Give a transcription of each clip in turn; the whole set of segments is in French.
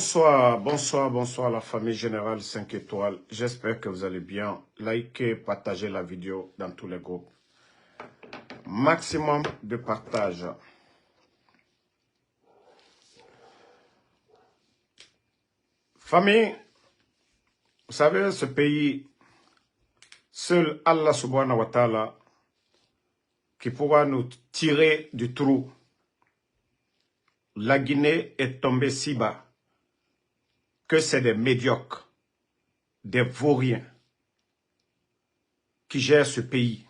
Bonsoir la famille Générale 5 étoiles. J'espère que vous allez bien. Likez, partagez la vidéo dans tous les groupes. Maximum de partage. Famille, vous savez, ce pays, seul Allah subhanahu wa ta'ala qui pourra nous tirer du trou. La Guinée est tombée si bas que c'est des médiocres, des vauriens qui gèrent ce pays.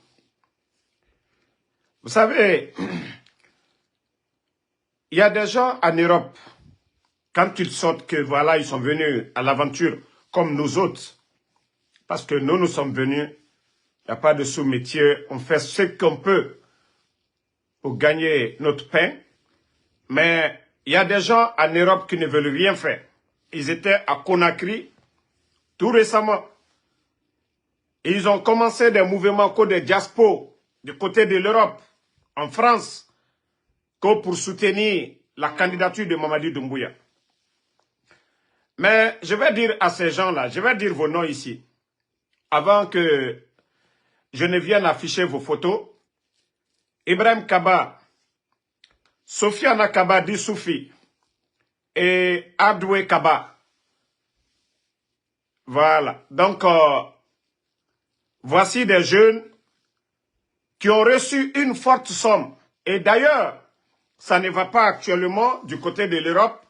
Vous savez, il y a des gens en Europe, quand ils sortent que voilà, ils sont venus à l'aventure comme nous autres, parce que nous sommes venus, il n'y a pas de sous-métier, on fait ce qu'on peut pour gagner notre pain, mais il y a des gens en Europe qui ne veulent rien faire. Ils étaient à Conakry tout récemment. Ils ont commencé des mouvements comme des diasporas du côté de l'Europe, en France, pour soutenir la candidature de Mamadi Doumbouya. Mais je vais dire à ces gens-là, je vais dire vos noms ici, avant que je ne vienne afficher vos photos. Ibrahim Kaba, Sofiane Kaba Dissoufi et Adoué Kaba. Voilà. Donc, voici des jeunes qui ont reçu une forte somme. Et d'ailleurs, ça ne va pas actuellement du côté de l'Europe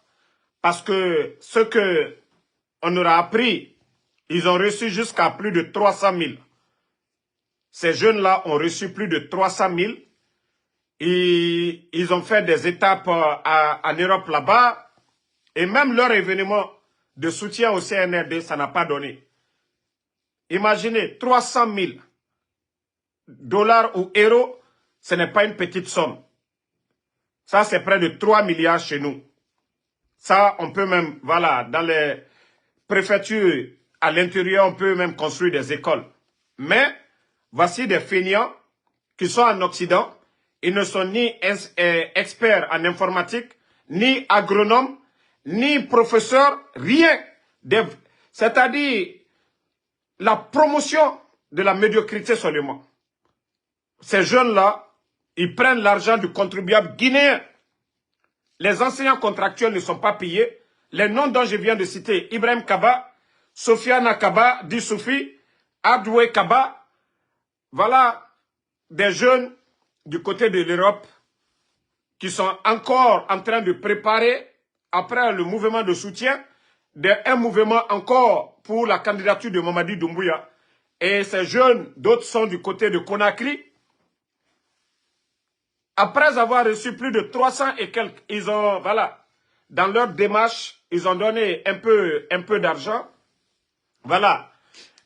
parce que ce que on aura appris, ils ont reçu jusqu'à plus de 300 000. Ces jeunes-là ont reçu plus de 300 000. Et ils ont fait des étapes en Europe là-bas. Et même leur événement de soutien au CNRD, ça n'a pas donné. Imaginez, 300 000 dollars ou euros, ce n'est pas une petite somme. Ça, c'est près de 3 milliards chez nous. Ça, on peut même, voilà, dans les préfectures, à l'intérieur, on peut même construire des écoles. Mais, voici des fainéants qui sont en Occident. Ils ne sont ni experts en informatique, ni agronomes, ni professeurs, rien. C'est-à-dire la promotion de la médiocrité seulement. Ces jeunes-là, ils prennent l'argent du contribuable guinéen. Les enseignants contractuels ne sont pas payés. Les noms dont je viens de citer, Ibrahim Kaba, Sofiane Kaba, Dissoufi, Adoué Kaba, voilà des jeunes du côté de l'Europe qui sont encore en train de préparer, après le mouvement de soutien, un mouvement encore pour la candidature de Mamadi Doumbouya. Et ces jeunes, d'autres sont du côté de Conakry. Après avoir reçu plus de 300 et quelques, ils ont, voilà, dans leur démarche, ils ont donné un peu d'argent. Voilà,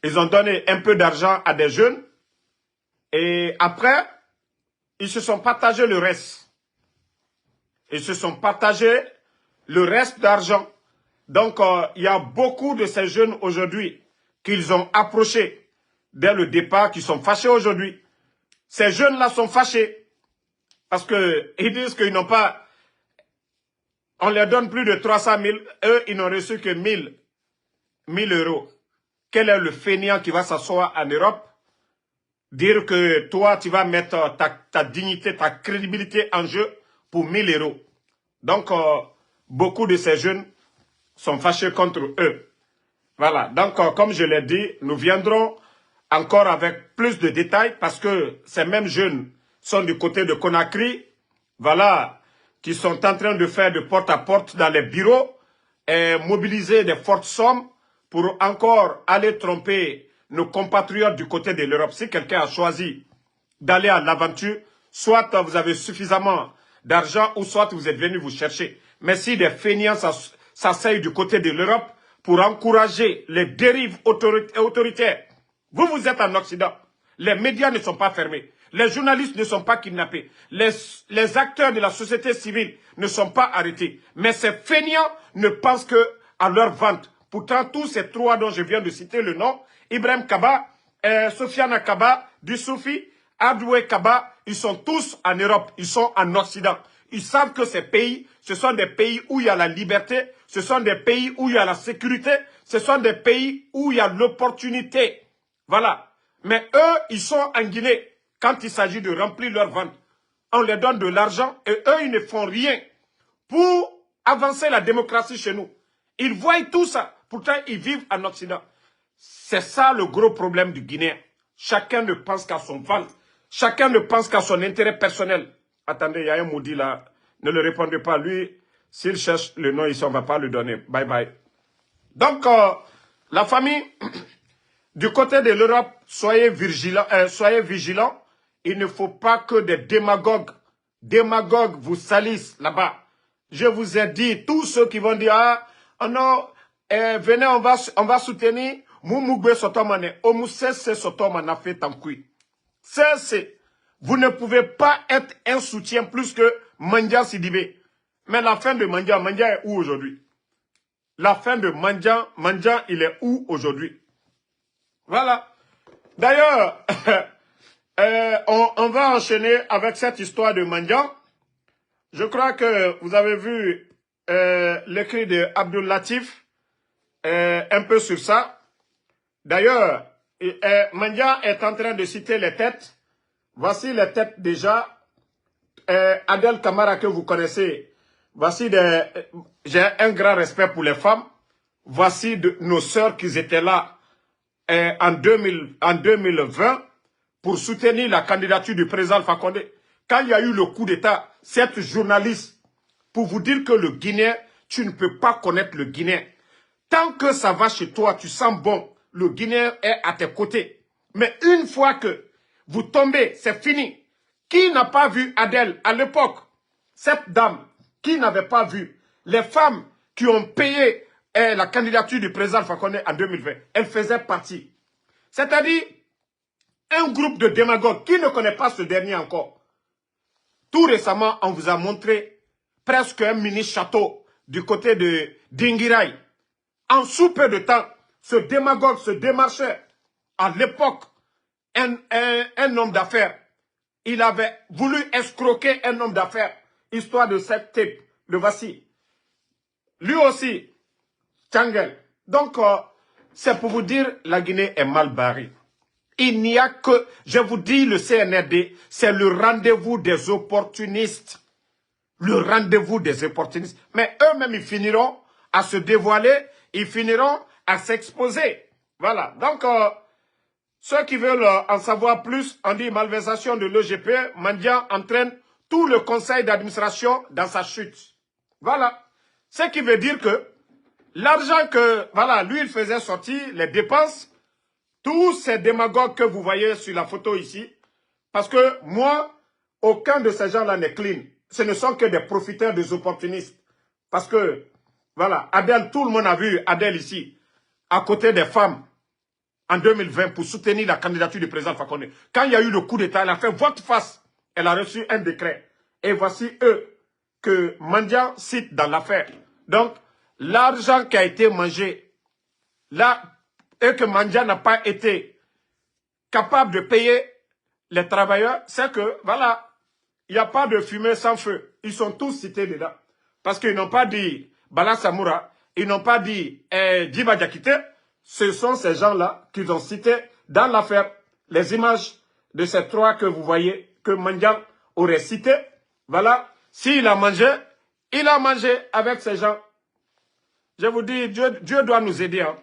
ils ont donné un peu d'argent à des jeunes. Et après, ils se sont partagés le reste. Ils se sont partagés le reste d'argent. Donc, il y a beaucoup de ces jeunes aujourd'hui qu'ils ont approchés dès le départ, qui sont fâchés aujourd'hui. Ces jeunes-là sont fâchés parce qu'ils disent qu'ils n'ont pas... On leur donne plus de 300 000. Eux, ils n'ont reçu que 1000 euros. Quel est le fainéant qui va s'asseoir en Europe? Dire que toi, tu vas mettre ta dignité, ta crédibilité en jeu pour 1000 euros. Donc, beaucoup de ces jeunes sont fâchés contre eux. Voilà. Donc, comme je l'ai dit, nous viendrons encore avec plus de détails parce que ces mêmes jeunes sont du côté de Conakry. Voilà. Qui sont en train de faire de porte à porte dans les bureaux et mobiliser des fortes sommes pour encore aller tromper nos compatriotes du côté de l'Europe. Si quelqu'un a choisi d'aller à l'aventure, soit vous avez suffisamment d'argent ou soit vous êtes venu vous chercher. Mais si des fainéants s'asseyent du côté de l'Europe pour encourager les dérives autoritaires, vous êtes en Occident. Les médias ne sont pas fermés. Les journalistes ne sont pas kidnappés. Les acteurs de la société civile ne sont pas arrêtés. Mais ces fainéants ne pensent que à leur vente. Pourtant, tous ces trois dont je viens de citer le nom, Ibrahim Kaba, Sofiane Kaba, Dissoufi, Adoué Kaba, ils sont tous en Europe, ils sont en Occident. Ils savent que ces pays, ce sont des pays où il y a la liberté, ce sont des pays où il y a la sécurité, ce sont des pays où il y a l'opportunité. Voilà. Mais eux, ils sont en Guinée. Quand il s'agit de remplir leur ventre, on leur donne de l'argent et eux, ils ne font rien pour avancer la démocratie chez nous. Ils voient tout ça. Pourtant, ils vivent en Occident. C'est ça le gros problème du Guinéen. Chacun ne pense qu'à son ventre. Chacun ne pense qu'à son intérêt personnel. Attendez, il y a un maudit là. Ne le répondez pas. Lui, s'il cherche le nom ici, on ne va pas le donner. Bye bye. Donc, la famille, du côté de l'Europe, soyez vigilants. Il ne faut pas que des démagogues vous salissent là-bas. Je vous ai dit, tous ceux qui vont dire, ah, oh non, venez, on va soutenir Moumougbe Sotomane. Omoussese Sotomane a fait en cuit. C'est. Vous ne pouvez pas être un soutien plus que Mandia Sidibé. Mais la fin de Mandia est où aujourd'hui? La fin de Mandia, il est où aujourd'hui? Voilà. D'ailleurs, on va enchaîner avec cette histoire de Mandia. Je crois que vous avez vu l'écrit de Abdul Latif un peu sur ça. D'ailleurs, Mandia est en train de citer les têtes. Voici les têtes déjà. Adel Kamara que vous connaissez. Voici j'ai un grand respect pour les femmes. Voici nos sœurs qui étaient là en 2020 pour soutenir la candidature du président Alpha Condé. Quand il y a eu le coup d'État, cette journaliste, pour vous dire que le Guinéen, tu ne peux pas connaître le Guinéen. Tant que ça va chez toi, tu sens bon, le Guinéen est à tes côtés. Mais une fois que vous tombez, c'est fini. Qui n'a pas vu Adèle à l'époque? Cette dame, qui n'avait pas vu les femmes qui ont payé la candidature du président Alpha Condé en 2020, elle faisait partie. C'est-à-dire, un groupe de démagogues qui ne connaît pas ce dernier encore. Tout récemment, on vous a montré presque un mini-château du côté de Dingirai. En sous peu de temps, ce démagogue, ce démarcheur, à l'époque, un homme d'affaires, il avait voulu escroquer un homme d'affaires, histoire de cette tape, le voici. Lui aussi, Tchangel. Donc, c'est pour vous dire, la Guinée est mal barrée. Il n'y a que, je vous dis, le CNRD, c'est le rendez-vous des opportunistes. Le rendez-vous des opportunistes. Mais eux-mêmes, ils finiront à se dévoiler, ils finiront à s'exposer. Voilà. Donc, ceux qui veulent en savoir plus, on dit malversation de l'EGP, Mandia entraîne tout le conseil d'administration dans sa chute. Voilà. Ce qui veut dire que l'argent que, voilà, lui, il faisait sortir, les dépenses, tous ces démagogues que vous voyez sur la photo ici, parce que moi, aucun de ces gens-là n'est clean. Ce ne sont que des profiteurs, des opportunistes. Parce que, voilà, Adèle, tout le monde a vu Adèle ici, à côté des femmes, en 2020, pour soutenir la candidature du président Alpha Condé. Quand il y a eu le coup d'État, elle a fait volte-face. Elle a reçu un décret. Et voici eux que Mandia cite dans l'affaire. Donc, l'argent qui a été mangé, là, et que Mandia n'a pas été capable de payer les travailleurs, c'est que, voilà, il n'y a pas de fumée sans feu. Ils sont tous cités dedans. Parce qu'ils n'ont pas dit Bala Samoura, ils n'ont pas dit Djiba Diakité. Ce sont ces gens-là qu'ils ont cités dans l'affaire. Les images de ces trois que vous voyez, que Mandia aurait cité. Voilà, s'il a mangé avec ces gens. Je vous dis, Dieu doit nous aider. Hein.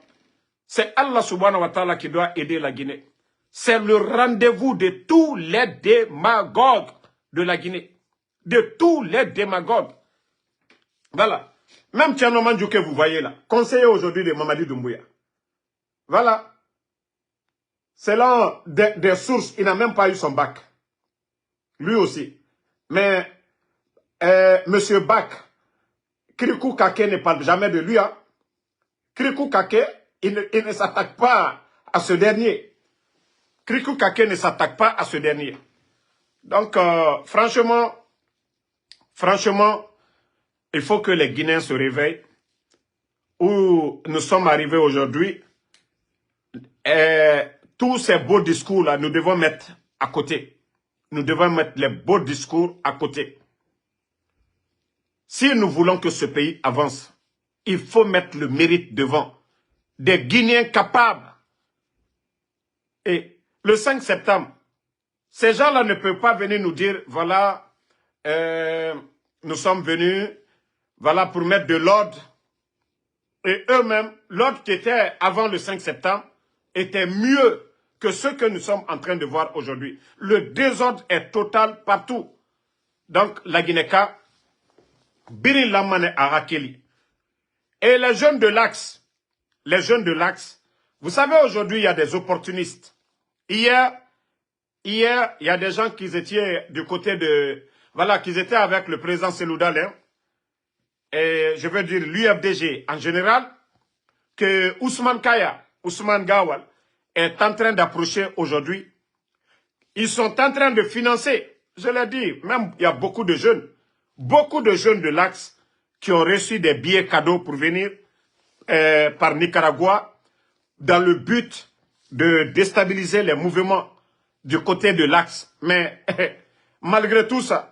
C'est Allah subhanahu wa ta'ala qui doit aider la Guinée. C'est le rendez-vous de tous les démagogues de la Guinée. De tous les démagogues. Voilà. Même Tcherno Mandjou que vous voyez là, conseiller aujourd'hui de Mamadi Doumbouya. Voilà. Selon des sources, il n'a même pas eu son bac. Lui aussi. Mais Monsieur Bak, Krikou Kake ne parle jamais de lui. Hein. Krikou Kake, il ne s'attaque pas à ce dernier. Krikou Kake ne s'attaque pas à ce dernier. Donc, franchement, il faut que les Guinéens se réveillent. Où nous sommes arrivés aujourd'hui, tous ces beaux discours-là, nous devons mettre à côté. Nous devons mettre les beaux discours à côté. Si nous voulons que ce pays avance, il faut mettre le mérite devant. Des Guinéens capables. Et le 5 septembre, ces gens-là ne peuvent pas venir nous dire, voilà, nous sommes venus, voilà, pour mettre de l'ordre. Et eux-mêmes, l'ordre qui était avant le 5 septembre était mieux que ce que nous sommes en train de voir aujourd'hui. Le désordre est total partout. Donc, la Guinée-Ca, Biri Lamane Arakeli. Et les jeunes de l'Axe, vous savez, aujourd'hui, il y a des opportunistes. Hier, il y a des gens qui étaient du côté de... Voilà, qui étaient avec le président Seloudal, hein, et je veux dire l'UFDG en général, que Ousmane Gawal, est en train d'approcher aujourd'hui. Ils sont en train de financer, je l'ai dit, même il y a beaucoup de jeunes de l'Axe qui ont reçu des billets cadeaux pour venir par Nicaragua dans le but de déstabiliser les mouvements du côté de l'Axe. Mais malgré tout ça,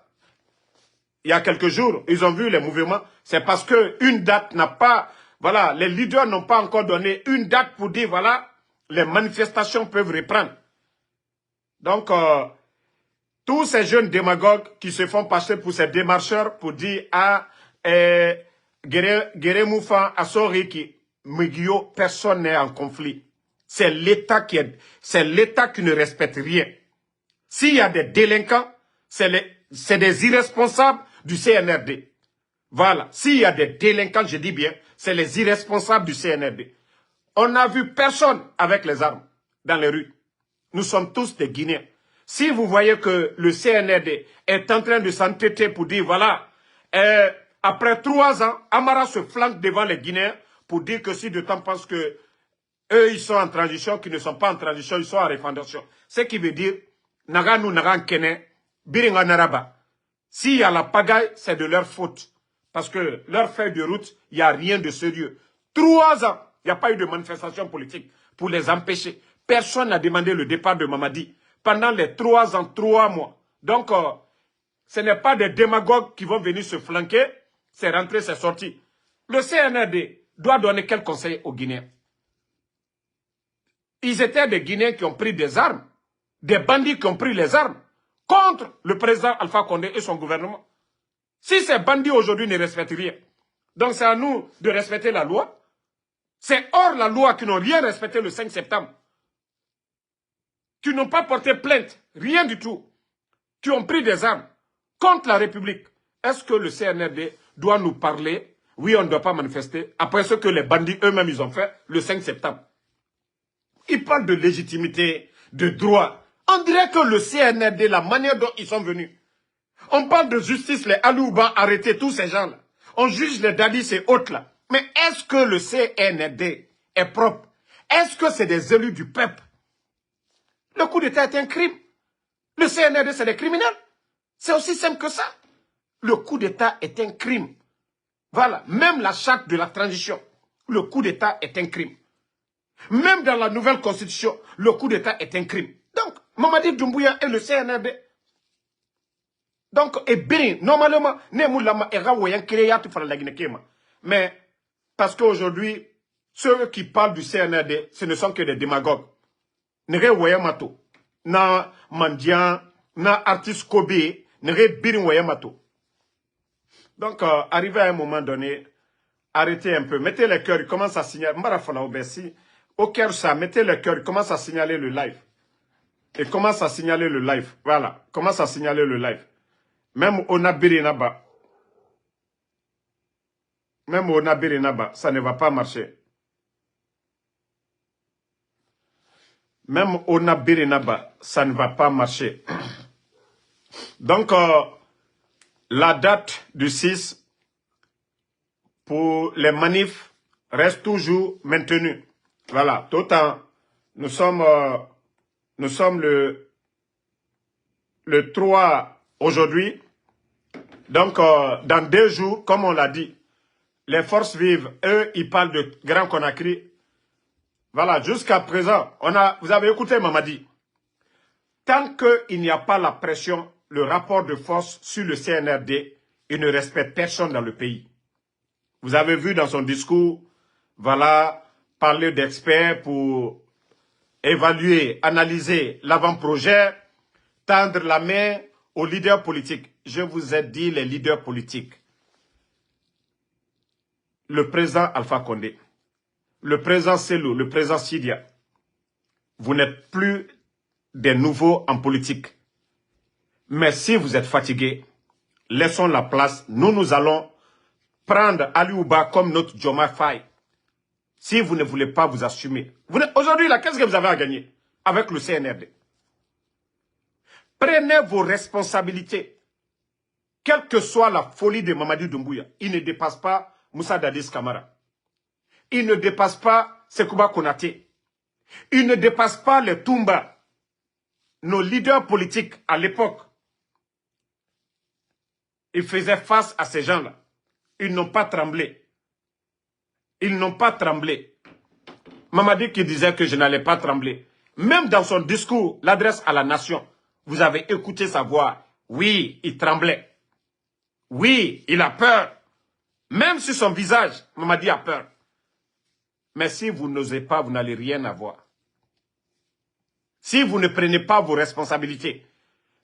il y a quelques jours, ils ont vu les mouvements. C'est parce qu'une date n'a pas... Voilà, les leaders n'ont pas encore donné une date pour dire, voilà, les manifestations peuvent reprendre. Donc, tous ces jeunes démagogues qui se font passer pour ces démarcheurs pour dire à Gere Moufa, à Soriki, Mugio, personne n'est en conflit. C'est l'État qui ne respecte rien. S'il y a des délinquants, c'est des irresponsables du CNRD. Voilà. S'il y a des délinquants, je dis bien, c'est les irresponsables du CNRD. On n'a vu personne avec les armes dans les rues. Nous sommes tous des Guinéens. Si vous voyez que le CNRD est en train de s'entêter pour dire, voilà, après 3 ans, Amara se flanque devant les Guinéens pour dire que si de temps pense que eux, ils sont en transition, qu'ils ne sont pas en transition, ils sont en refondation. Ce qui veut dire, Naganu Nagan Kene, Biringa Naraba. S'il y a la pagaille, c'est de leur faute. Parce que leur feuille de route, il n'y a rien de sérieux. 3 ans, il n'y a pas eu de manifestation politique pour les empêcher. Personne n'a demandé le départ de Mamadi pendant les 3 ans, 3 mois. Donc, ce n'est pas des démagogues qui vont venir se flanquer, c'est rentré, c'est sorti. Le CNRD doit donner quel conseil aux Guinéens? Ils étaient des Guinéens qui ont pris des armes, des bandits qui ont pris les armes contre le président Alpha Condé et son gouvernement. Si ces bandits aujourd'hui ne respectent rien, donc c'est à nous de respecter la loi. C'est hors la loi qui n'ont rien respecté le 5 septembre. Qui n'ont pas porté plainte, rien du tout. Qui ont pris des armes contre la République. Est-ce que le CNRD doit nous parler? Oui, on ne doit pas manifester. Après ce que les bandits eux-mêmes ils ont fait le 5 septembre. Ils parlent de légitimité, de droit. On dirait que le CNRD, la manière dont ils sont venus. On parle de justice, les Alouba, arrêter tous ces gens-là. On juge les Dadis et autres là. Mais est-ce que le CNRD est propre? Est-ce que c'est des élus du peuple? Le coup d'État est un crime. Le CNRD, c'est des criminels. C'est aussi simple que ça. Le coup d'État est un crime. Voilà. Même la charte de la transition, le coup d'État est un crime. Même dans la nouvelle constitution, le coup d'État est un crime. Donc, Mamadi Doumbouya et le CNRD. Donc, et bien, normalement, mais, parce qu'aujourd'hui, ceux qui parlent du CNRD, ce ne sont que des démagogues. Nere Wayamato, na Mandian, na artiste Kobe, nere Birin Wayamato. Donc, arrivé à un moment donné, arrêtez un peu, mettez les cœurs, il commence à signaler, Mbarafona Obesi, au cœur ça, mettez les cœurs, il commence à signaler le live. Il commence à signaler le live, voilà, commence à signaler le live. Même au Nabirinaba, ça ne va pas marcher. Même au Nabirinaba, ça ne va pas marcher. Donc, la date du 6 pour les manifs reste toujours maintenue. Voilà, tout temps, nous sommes le 3 aujourd'hui. Donc, dans 2 jours, comme on l'a dit, les forces vives, eux, ils parlent de Grand Conakry. Voilà, jusqu'à présent, vous avez écouté Mamadi. Tant qu'il n'y a pas la pression, le rapport de force sur le CNRD, il ne respecte personne dans le pays. Vous avez vu dans son discours, voilà, parler d'experts pour évaluer, analyser l'avant-projet, tendre la main aux leaders politiques. Je vous ai dit les leaders politiques. Le président Alpha Condé, le président Selou, le président Sidia, vous n'êtes plus des nouveaux en politique. Mais si vous êtes fatigués, laissons la place. Nous allons prendre Ali Ouba comme notre Diomaye Faye. Si vous ne voulez pas vous assumer. Aujourd'hui, là, qu'est-ce que vous avez à gagner avec le CNRD? Prenez vos responsabilités. Quelle que soit la folie de Mamadi Doumbouya, il ne dépasse pas Moussa Dadis Kamara. Il ne dépasse pas Sekouba Konaté. Il ne dépasse pas les Toumba. Nos leaders politiques à l'époque, ils faisaient face à ces gens-là. Ils n'ont pas tremblé. Ils n'ont pas tremblé. Mamadi qui disait que je n'allais pas trembler. Même dans son discours, l'adresse à la nation, vous avez écouté sa voix. Oui, il tremblait. Oui, il a peur. Même sur son visage, Mamadi a peur. Mais si vous n'osez pas, vous n'allez rien avoir. Si vous ne prenez pas vos responsabilités,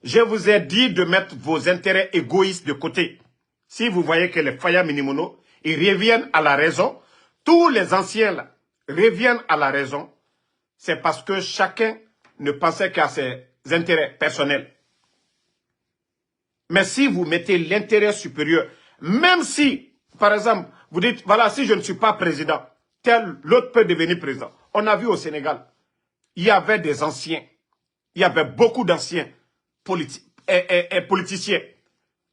je vous ai dit de mettre vos intérêts égoïstes de côté. Si vous voyez que les Faya Minimono, ils reviennent à la raison, tous les anciens là, reviennent à la raison, c'est parce que chacun ne pensait qu'à ses intérêts personnels. Mais si vous mettez l'intérêt supérieur, même si, par exemple, vous dites, voilà, si je ne suis pas président, tel, l'autre peut devenir président. On a vu au Sénégal, il y avait des anciens, il y avait beaucoup d'anciens politiciens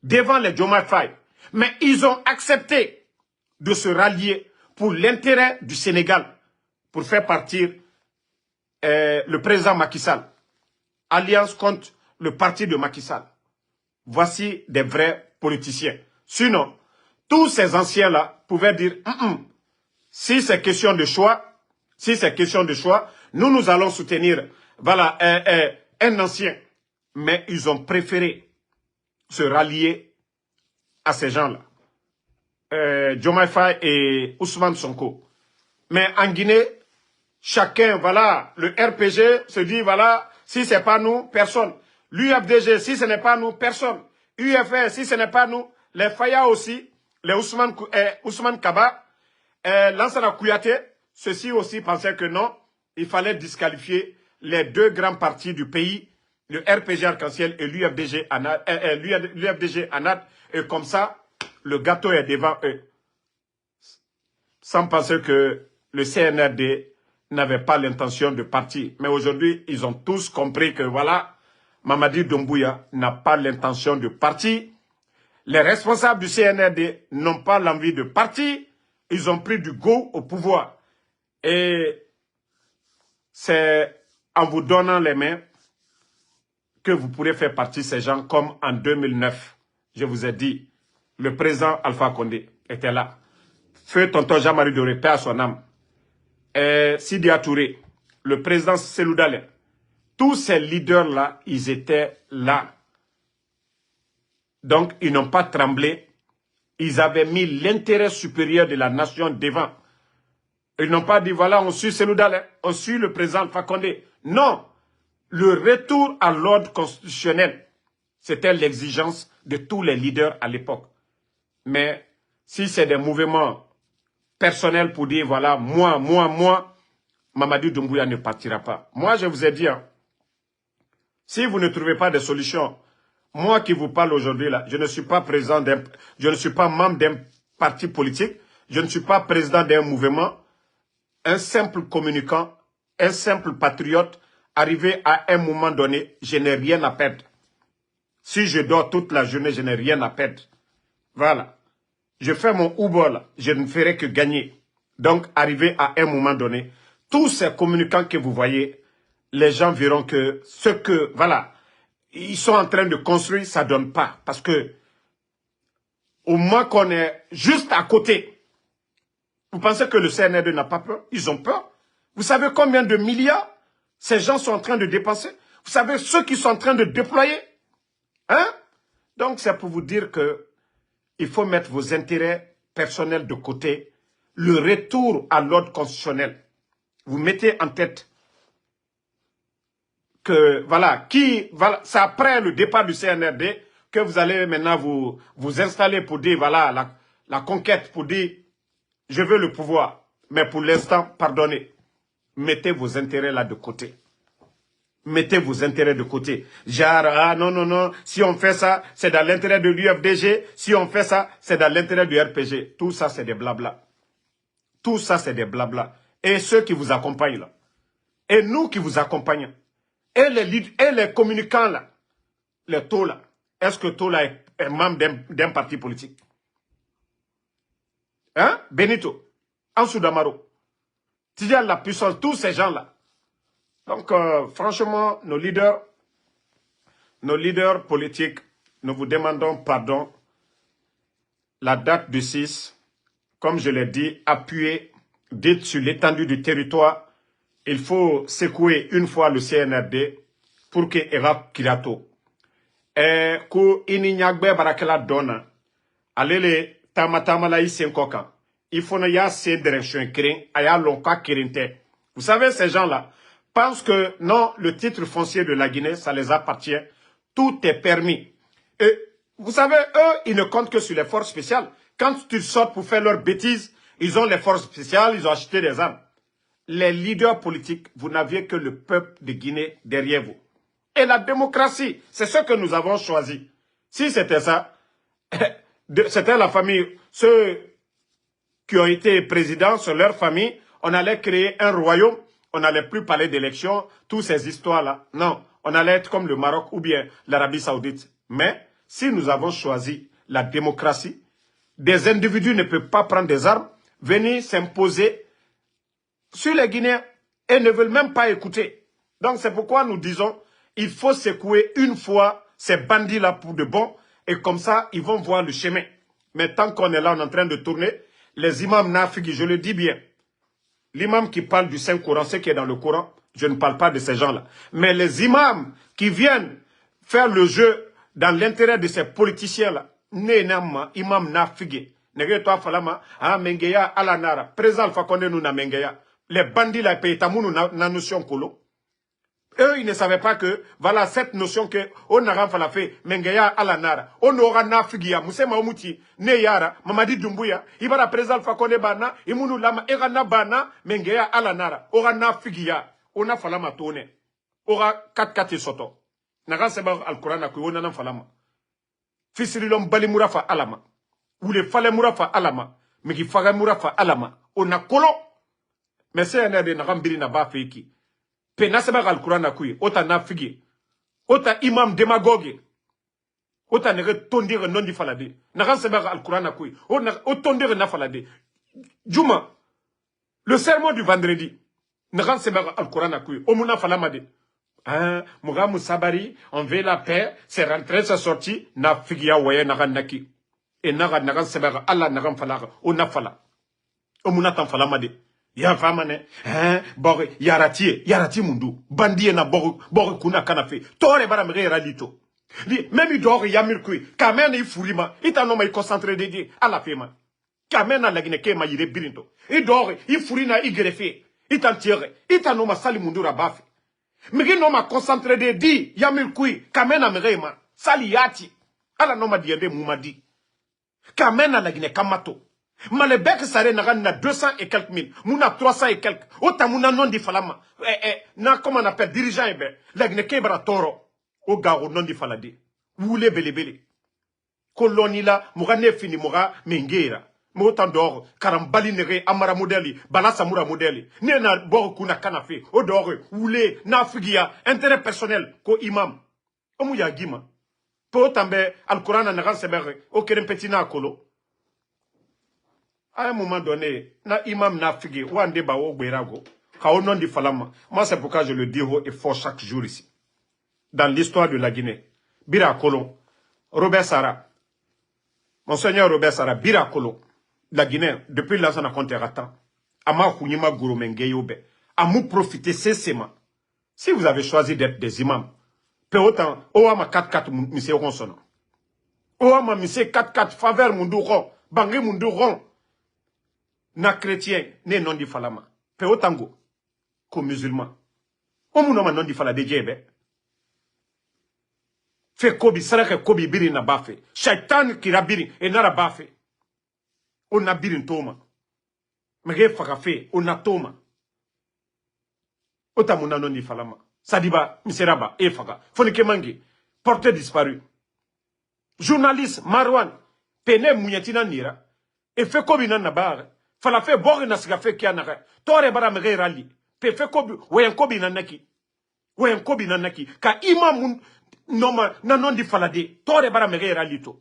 devant les Diomaye Faye. Mais ils ont accepté de se rallier pour l'intérêt du Sénégal, pour faire partir le président Macky Sall. Alliance contre le parti de Macky Sall. Voici des vrais politiciens. Sinon, tous ces anciens-là pouvaient dire, si c'est question de choix, nous allons soutenir, voilà, un ancien. Mais ils ont préféré se rallier à ces gens-là. Diomaye Faye et Ousmane Sonko. Mais en Guinée, chacun, voilà, le RPG se dit, voilà, si ce n'est pas nous, personne. L'UFDG, si ce n'est pas nous, personne. UFR, si ce n'est pas nous, les Faya aussi, les Ousmane Kaba, Lansana Kouyaté, ceux-ci aussi pensaient que non, il fallait disqualifier les deux grands partis du pays, le RPG Arc-en-Ciel et l'UFDG ANAD, et comme ça, le gâteau est devant eux. Sans penser que le CNRD n'avait pas l'intention de partir. Mais aujourd'hui, ils ont tous compris que voilà, Mamadi Doumbouya n'a pas l'intention de partir. Les responsables du CNRD n'ont pas l'envie de partir. Ils ont pris du goût au pouvoir. Et c'est en vous donnant les mains que vous pourrez faire partie de ces gens comme en 2009. Je vous ai dit, le président Alpha Condé était là. Feu tonton Jean-Marie Doré, paix à son âme. Sidi Touré, le président Selou Dalein. Tous ces leaders-là, ils étaient là. Donc, ils n'ont pas tremblé. Ils avaient mis l'intérêt supérieur de la nation devant. Ils n'ont pas dit, voilà, on suit Selou Dalein, on suit le président Alpha Condé. Non. Le retour à l'ordre constitutionnel, c'était l'exigence de tous les leaders à l'époque. Mais si c'est des mouvements personnels pour dire, voilà, moi, Mamadi Doumbouya ne partira pas. Moi, je vous ai dit, hein, si vous ne trouvez pas de solution, moi qui vous parle aujourd'hui, là, je ne suis pas président je ne suis pas membre d'un parti politique, je ne suis pas président d'un mouvement, un simple communicant, un simple patriote, arrivé à un moment donné, je n'ai rien à perdre. Si je dors toute la journée, je n'ai rien à perdre. Voilà. Je fais mon Uber là, je ne ferai que gagner. Donc, arrivé à un moment donné, tous ces communicants que vous voyez, les gens verront que ce que, voilà, ils sont en train de construire, ça ne donne pas. Parce que, au moins qu'on est juste à côté, vous pensez que le CNRD n'a pas peur? Ils ont peur. Vous savez combien de milliards ces gens sont en train de dépenser? Vous savez ceux qui sont en train de déployer? Hein? Donc, c'est pour vous dire que il faut mettre vos intérêts personnels de côté. Le retour à l'ordre constitutionnel. Vous mettez en tête que, voilà, c'est après le départ du CNRD que vous allez maintenant vous installer pour dire, voilà, la conquête, pour dire, je veux le pouvoir. Mais pour l'instant, pardonnez. Mettez vos intérêts là de côté. Mettez vos intérêts de côté. Genre, ah non, non, non, si on fait ça, c'est dans l'intérêt de l'UFDG. Si on fait ça, c'est dans l'intérêt du RPG. Tout ça, c'est des blabla. Tout ça, c'est des blabla. Et ceux qui vous accompagnent là. Et nous qui vous accompagnons. Et les communicants là. Les taux là. Est-ce que taux là est membre d'un parti politique? Hein? Benito. Ansou Damaro. Tidjal la puissance. Tous ces gens là. Donc, franchement, nos leaders politiques, nous vous demandons pardon. La date du 6, comme je l'ai dit, appuyez, dites sur l'étendue du territoire. Il faut secouer une fois le CNRD pour que Eva Kirato. Et que Ininyagbe Barakela donna, allez tamatama la isenkoka. Il faut y assez direction kirin, aya lonka kirinte. Vous savez, ces gens-là pensent que non, le titre foncier de la Guinée, ça les appartient. Tout est permis. Et vous savez, eux, ils ne comptent que sur les forces spéciales. Quand ils sortent pour faire leurs bêtises, ils ont les forces spéciales, ils ont acheté des armes. Les leaders politiques, vous n'aviez que le peuple de Guinée derrière vous. Et la démocratie, c'est ce que nous avons choisi. Si c'était ça, c'était la famille, ceux qui ont été présidents, c'est leur famille, on allait créer un royaume, on n'allait plus parler d'élections, toutes ces histoires-là. Non, on allait être comme le Maroc ou bien l'Arabie Saoudite. Mais si nous avons choisi la démocratie, des individus ne peuvent pas prendre des armes, venir s'imposer sur les Guinéens et ne veulent même pas écouter. Donc c'est pourquoi nous disons, il faut secouer une fois ces bandits-là pour de bon, et comme ça, ils vont voir le chemin. Mais tant qu'on est là, on est en train de tourner, les imams nafigis, je le dis bien, l'imam qui parle du Saint-Coran, ce qui est dans le Coran, je ne parle pas de ces gens-là. Mais les imams qui viennent faire le jeu dans l'intérêt de ces politiciens-là, imam nafigé, negeto falama, ah mengeya alanara, présent Alpha Condé nous na mengeya. Les bandits là payent tamou na notion kolo. Eux, ils ne savaient pas que, voilà, cette notion que, on n'a pas fait, mengeya alanara, on aura nafigia, musema omuti, ne yara, mamadi dumbuya, ibara présent Alpha Condé bana, imunu lama, erana bana, mengeya alanara, ora nafigia, on a falama tone, ora 4-4 soto. Naga seba al-Quran akuy, on a falama. Fisirilom bali murafa alama, ou le fale murafa alama, meki faga murafa alama, on a kolo. Mais c'est un aide n'agambiri na ba feki. Penaseba al-Quran akuy, ota nafigi, ota imam démagogue, ota nege tondire non di falade. N'aganseba al-Quran akuy, ota tondire na falade. Juma, le sermon du vendredi, n'aganseba al-Quran akuy, omuna falamade. Hein, Muga Moussabari, on veut la paix, c'est rentré, c'est sorti, nafigia waye naganaki. Et n'aganseba Allah n'aganfalaga, o nafala. Omuna tan falamade. Ya famane, bori, yarati mundu, bandie na bori kuna kanafe, tore bara mre radito. Même dori yamirkui, kamena i furima, itanoma i concentré dédié à la fema. Kamena la gineke ma yire birinto. I dori, i furina i grefe, itantiere, itanoma sali mundu rabafi. Migi noma concentré dédié, yamirkui, kamena mrema, sali yati. Ala noma diende mumadi. Kamena la gineka mato. Malebek sare na 200 et quelques mille, mouna 300 et quelques. Ota mouna non di falama. Na comment on appelle dirigeant ebe. Lagne kebra toro. O garo non di falade. Woule bele. Koloni la moura ne fini moura mengera. Mota dor karambali nere amara modeli, balasa moura modeli. Ne na bor kuna kanafe. O dor woule na figia intérêt personnel ko imam. Omu ya gima. Po tambe al-Quran na ran sebere o kerem petina kolo. À un moment donné, na imam na figi, wande ba wo gberago, ka non di falama. Moi, c'est pourquoi je le dis haut et fort chaque jour ici. Dans l'histoire de la Guinée, Bira Kolon, Robert Sara, Monseigneur Robert Sara, Bira Kolon, la Guinée, depuis l'ancien Conterata, Ama Kounima Gouroumengeyobe, à nous profiter cessément. Si vous avez choisi d'être des imams, peu autant, Oama 4-4 monsieur Ronson. Ouama mise 4-4, faveur munduron, bangé munduron. Na chrétien, ne non di falama. Pe otango, ko musulman. O munoma non di fala de djebe. Fe kobi, sarake kobi biri na bafe. Shaitan kira biri, e nara bafe. O na biri toma. Mege faka fe, o na toma. O tamuna non di falama. Sadiba, miseraba, e faka. Fonike mangi, porté disparu. Journaliste, Marwan, pene mounyetina nira. E fe kobi nan nabare. Fala fe bori na siga fe kia nare. Tore bara mege rali. Pe fe kobi, weyen kobi nanaki. Weyen kobi nanaki. Ka ima moun, noma, nanon di falade. Tore bara mege rali to.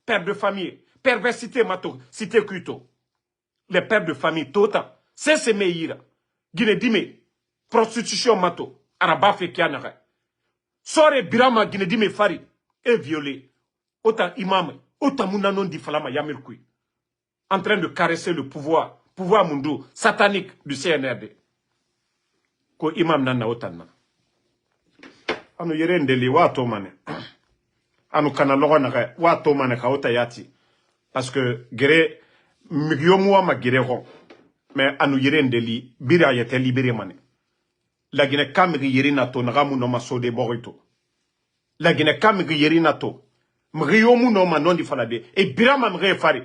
Père de famille. Perversité mato. Cité kuto. Les pères de famille, tota. C'est meira. Guinée dime. Prostitution mato. Araba fe kia nare. Sore birama Guinée dime fari. Et violé. Ota imam. Ota mounanon di falama yamirkui. En train de caresser le pouvoir mundu satanique du CNRD. Ko imam nana otanna. Anu yere ndeli wato mane. Anu kana logo na wato mane ka otayati. Parce que gere migyomuwa ma gere ron. Mais anu yere ndeli bira yete libéré mane. La Guinée kamri yere nato nagamu no masode borito. La Guinée kamri yere nato. Mriyomu no ma non di falade. Et birama mre fari.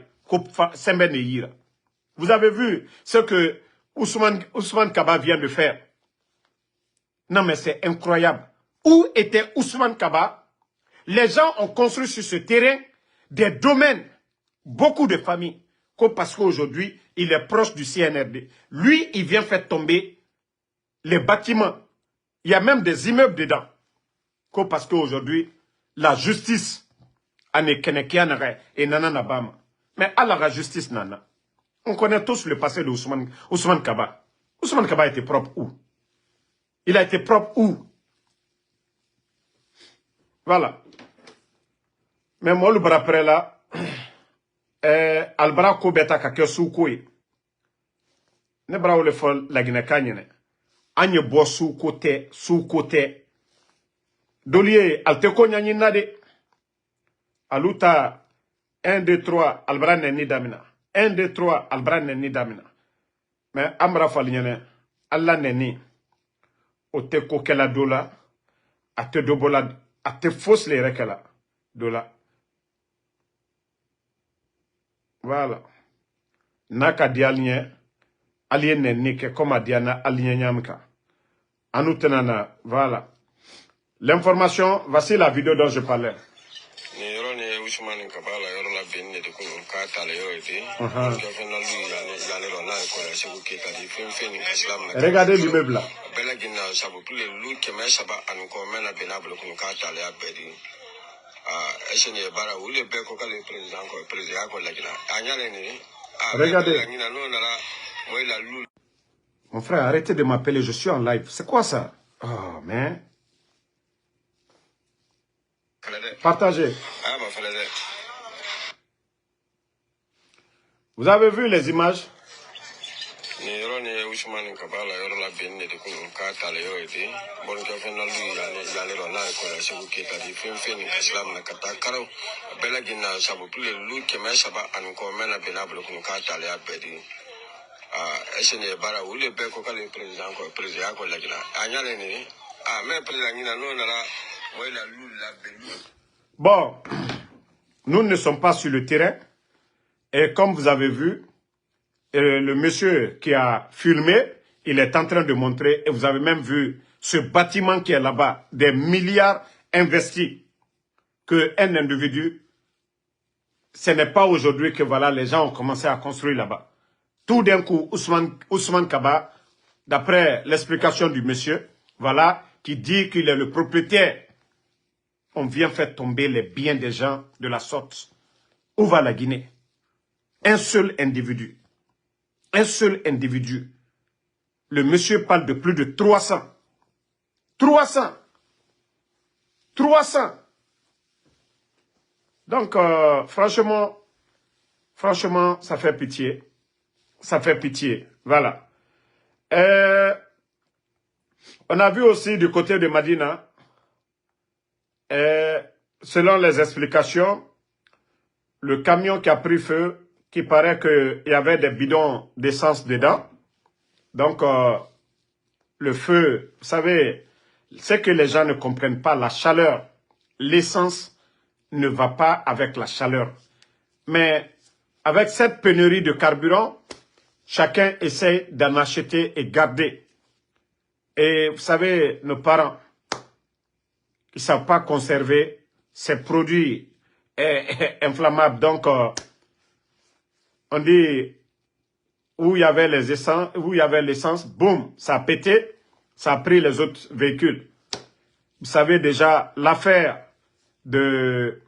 Vous avez vu ce que Ousmane Kaba vient de faire. Non mais c'est incroyable. Où était Ousmane Kaba? Les gens ont construit sur ce terrain des domaines, beaucoup de familles. Parce qu'aujourd'hui, il est proche du CNRD. Lui, il vient faire tomber les bâtiments. Il y a même des immeubles dedans. Parce qu'aujourd'hui, la justice et nanana. Mais à la justice, nana. On connaît tous le passé de Ousmane Kaba. Ousmane Kaba était propre où? Il a été propre où? Voilà. Mais moi, le bras après là, Albara Kobeta Kake Soukoué. Ne bras ou le fol la Guinée Kanyene. Agne bo sous côté. Dolier, Alteko Nyanyi Nade. Aluta. 1, 2, 3, Albra Neni Damina. 1, 2, 3, Albra Neni Damina. Mais Amra Faligne, Allah Neni, o te kokela dola, a te dobola, a te fausse les rekela dola. Voilà. Naka dialnye, alien Neni, ke comme Diana alien Nyamka. Anoutenana, voilà. L'information, voici la vidéo dont je parlais. Ousmane Kabala yoro la benne de kunu ka tale yo ete ko fena lu yani ro na ko la seku ke kadi fen islam na regardez l'immeuble là bela ginna sabu plus lu ke me saba an ko mena benable kunu ka tale abedi esene bara wule be ko kale président ko la gina anyale ni regardez ngina no na moi la lu. Mon frère, arrêtez de m'appeler, je suis en live. C'est quoi ça? Oh mais partagez. Vous avez vu les images? Bon, nous ne sommes pas sur le terrain. Et comme vous avez vu, le monsieur qui a filmé, il est en train de montrer, et vous avez même vu ce bâtiment qui est là-bas, des milliards investis, qu'un individu, ce n'est pas aujourd'hui que voilà, les gens ont commencé à construire là-bas. Tout d'un coup, Ousmane Kaba, d'après l'explication du monsieur, voilà, qui dit qu'il est le propriétaire. On vient faire tomber les biens des gens de la sorte. Où va la Guinée? Un seul individu. Un seul individu. Le monsieur parle de plus de 300. 300. 300. Donc, franchement, ça fait pitié. Ça fait pitié. Voilà. On a vu aussi du côté de Madina, selon les explications, le camion qui a pris feu, qui paraît qu'il y avait des bidons d'essence dedans. Donc, le feu, vous savez, c'est que les gens ne comprennent pas la chaleur. L'essence ne va pas avec la chaleur. Mais avec cette pénurie de carburant, chacun essaie d'en acheter et garder. Et vous savez, nos parents, ils ne savent pas conserver ces produits inflammables. Donc, on dit, où il y avait les essences, où il y avait l'essence, boum, ça a pété, ça a pris les autres véhicules. Vous savez déjà, l'affaire de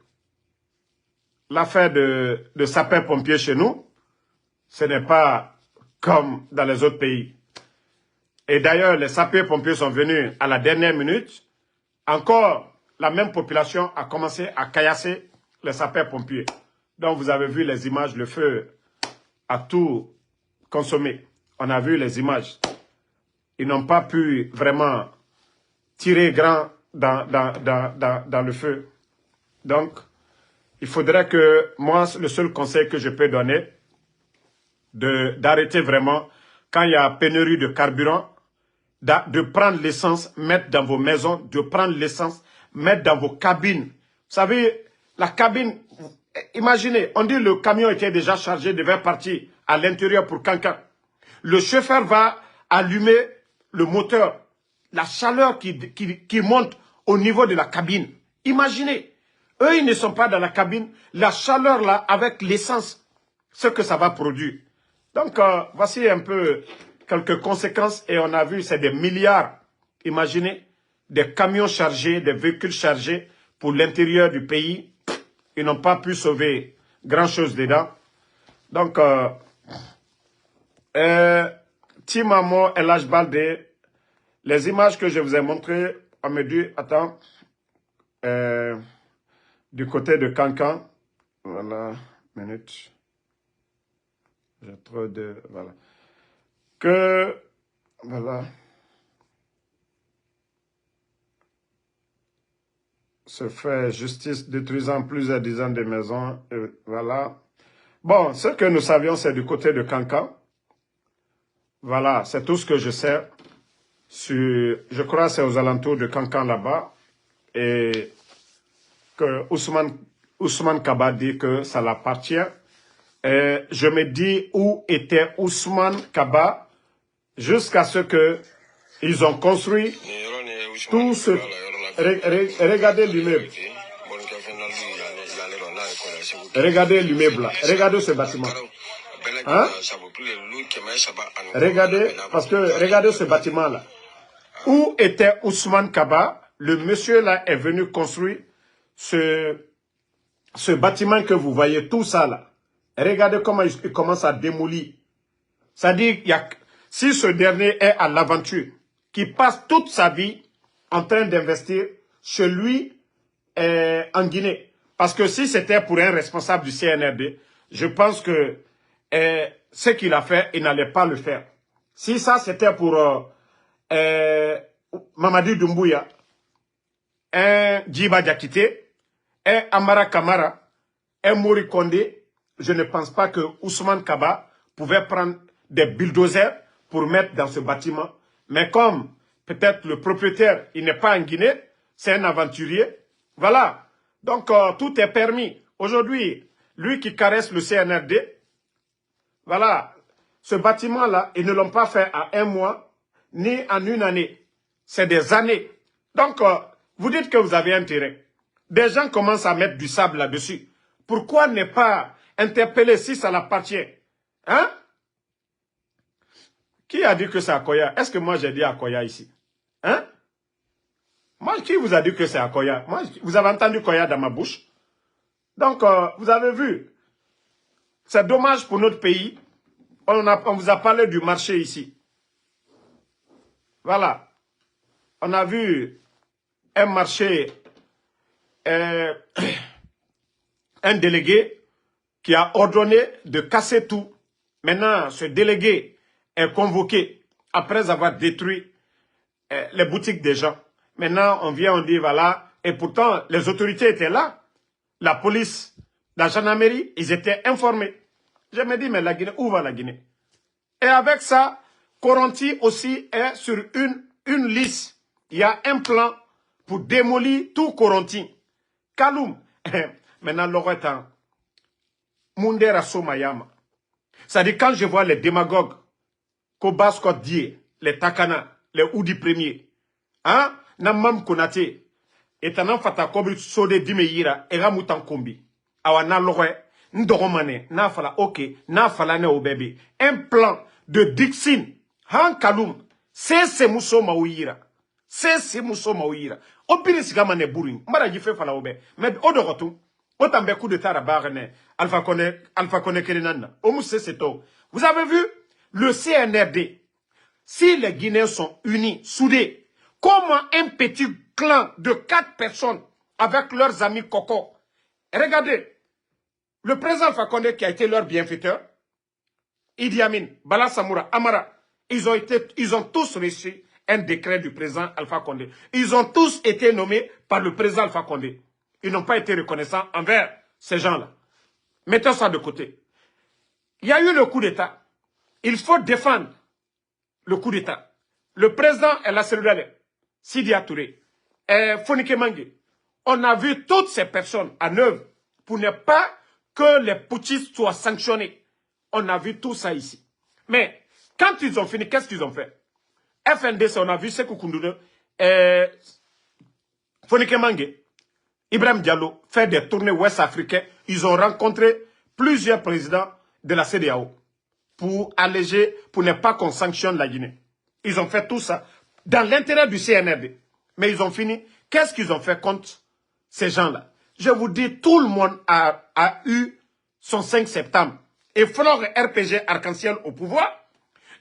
sapeurs-pompiers chez nous, ce n'est pas comme dans les autres pays. Et d'ailleurs, les sapeurs-pompiers sont venus à la dernière minute. Encore, la même population a commencé à caillasser les sapeurs-pompiers. Donc, vous avez vu les images, le feu a tout consommé. On a vu les images. Ils n'ont pas pu vraiment tirer grand dans le feu. Donc, il faudrait que, moi, le seul conseil que je peux donner, d'arrêter vraiment, quand il y a pénurie de carburant, de prendre l'essence, mettre dans vos maisons, de prendre l'essence, mettre dans vos cabines. Vous savez, la cabine, imaginez, on dit le camion était déjà chargé, devait partir à l'intérieur pour Cancan. Le chauffeur va allumer le moteur, la chaleur qui monte au niveau de la cabine. Imaginez, eux, ils ne sont pas dans la cabine, la chaleur là, avec l'essence, ce que ça va produire. Donc, voici un peu quelques conséquences et on a vu, c'est des milliards. Imaginez, des camions chargés, des véhicules chargés pour l'intérieur du pays. Ils n'ont pas pu sauver grand-chose dedans. Donc, Timamo El Balde, les images que je vous ai montrées, on me dit, attends, du côté de Cancan, voilà, minute, j'ai trop de, voilà, que, voilà, se fait justice détruisant plusieurs dizaines de maisons, et voilà. Bon, ce que nous savions, c'est du côté de Cancan. Voilà, c'est tout ce que je sais. Je crois que c'est aux alentours de Cancan là-bas. Et que Ousmane Kaba dit que ça l'appartient. Et je me dis où était Ousmane Kaba jusqu'à ce que ils ont construit tout ce... Regardez l'immeuble. Regardez l'immeuble là. Regardez ce bâtiment. Hein? Regardez, parce que regardez ce bâtiment là. Où était Ousmane Kaba? Le monsieur là est venu construire ce bâtiment que vous voyez, tout ça là. Regardez comment il commence à démolir. C'est-à-dire, si ce dernier est à l'aventure, qui passe toute sa vie en train d'investir chez lui en Guinée. Parce que si c'était pour un responsable du CNRD, je pense que ce qu'il a fait, il n'allait pas le faire. Si ça c'était pour Mamadi Doumbouya, un Djiba Diakité, un Amara Kamara, un Mori Kondé, je ne pense pas que Ousmane Kaba pouvait prendre des bulldozers pour mettre dans ce bâtiment. Mais comme peut-être le propriétaire, il n'est pas en Guinée, c'est un aventurier, voilà. Donc tout est permis. Aujourd'hui, lui qui caresse le CNRD, voilà, ce bâtiment-là, ils ne l'ont pas fait à un mois, ni en une année. C'est des années. Donc, vous dites que vous avez intérêt. Des gens commencent à mettre du sable là-dessus. Pourquoi ne pas interpeller si ça l'appartient? Hein? Qui a dit que c'est Akoya? Est-ce que moi j'ai dit Akoya ici? Hein? Moi, qui vous a dit que c'est Akoya? Moi, vous avez entendu Koya dans ma bouche? Donc, vous avez vu. C'est dommage pour notre pays. On vous a parlé du marché ici. Voilà. On a vu un marché, un délégué qui a ordonné de casser tout. Maintenant, ce délégué est convoqué après avoir détruit les boutiques des gens. Maintenant, on vient, on dit, voilà. Et pourtant, les autorités étaient là. La police La gendarmerie, ils étaient informés. Je me dis, mais la Guinée, où va la Guinée? Et avec ça, Koronti aussi est sur une liste. Il y a un plan pour démolir tout Koronti. Kaloum, maintenant, l'Oretan, Mundera Somayama. C'est-à-dire, quand je vois les démagogues, Kobas Kodie, les Takana, les Oudi Premier, hein, Namam Konate, et Tanan Fata Kobri Sode Dimeira, et Ramoutan Kombi, Awana Lore, Ndoromane, Nafala, ok, Nafala ne au bébé. Un plan de Dixin, Han Kaloum, c'est Mousso Maouira. C'est Mousso Maouira. Au pire, c'est comme un bourrin. Mara Jifé Fala Obe. Mais au de retour, autant de coups de Tarabarne, Alpha Kone Kerenana. Au Mousse Seto. Vous avez vu le CNRD? Si les Guinéens sont unis, soudés, comment un petit clan de 4 personnes avec leurs amis Coco? Regardez. Le président Alpha Condé qui a été leur bienfaiteur, Idi Amin, Bala Samoura, Amara, ils ont tous reçu un décret du président Alpha Condé. Ils ont tous été nommés par le président Alpha Condé. Ils n'ont pas été reconnaissants envers ces gens-là. Mettons ça de côté. Il y a eu le coup d'État. Il faut défendre le coup d'État. Le président est la cellule Sidi Touré, Fonike Mangue. On a vu toutes ces personnes en œuvre pour ne pas que les putschistes soient sanctionnés. On a vu tout ça ici. Mais quand ils ont fini, qu'est-ce qu'ils ont fait? FNDC, on a vu Sekou Koundoune, Fonike Mangue, Ibrahim Diallo faire des tournées ouest-africaines. Ils ont rencontré plusieurs présidents de la CEDEAO pour alléger, pour ne pas qu'on sanctionne la Guinée. Ils ont fait tout ça dans l'intérêt du CNRD. Mais ils ont fini. Qu'est-ce qu'ils ont fait contre ces gens-là? Je vous dis, tout le monde a eu son 5 septembre. Et Flore RPG Arc-en-Ciel au pouvoir.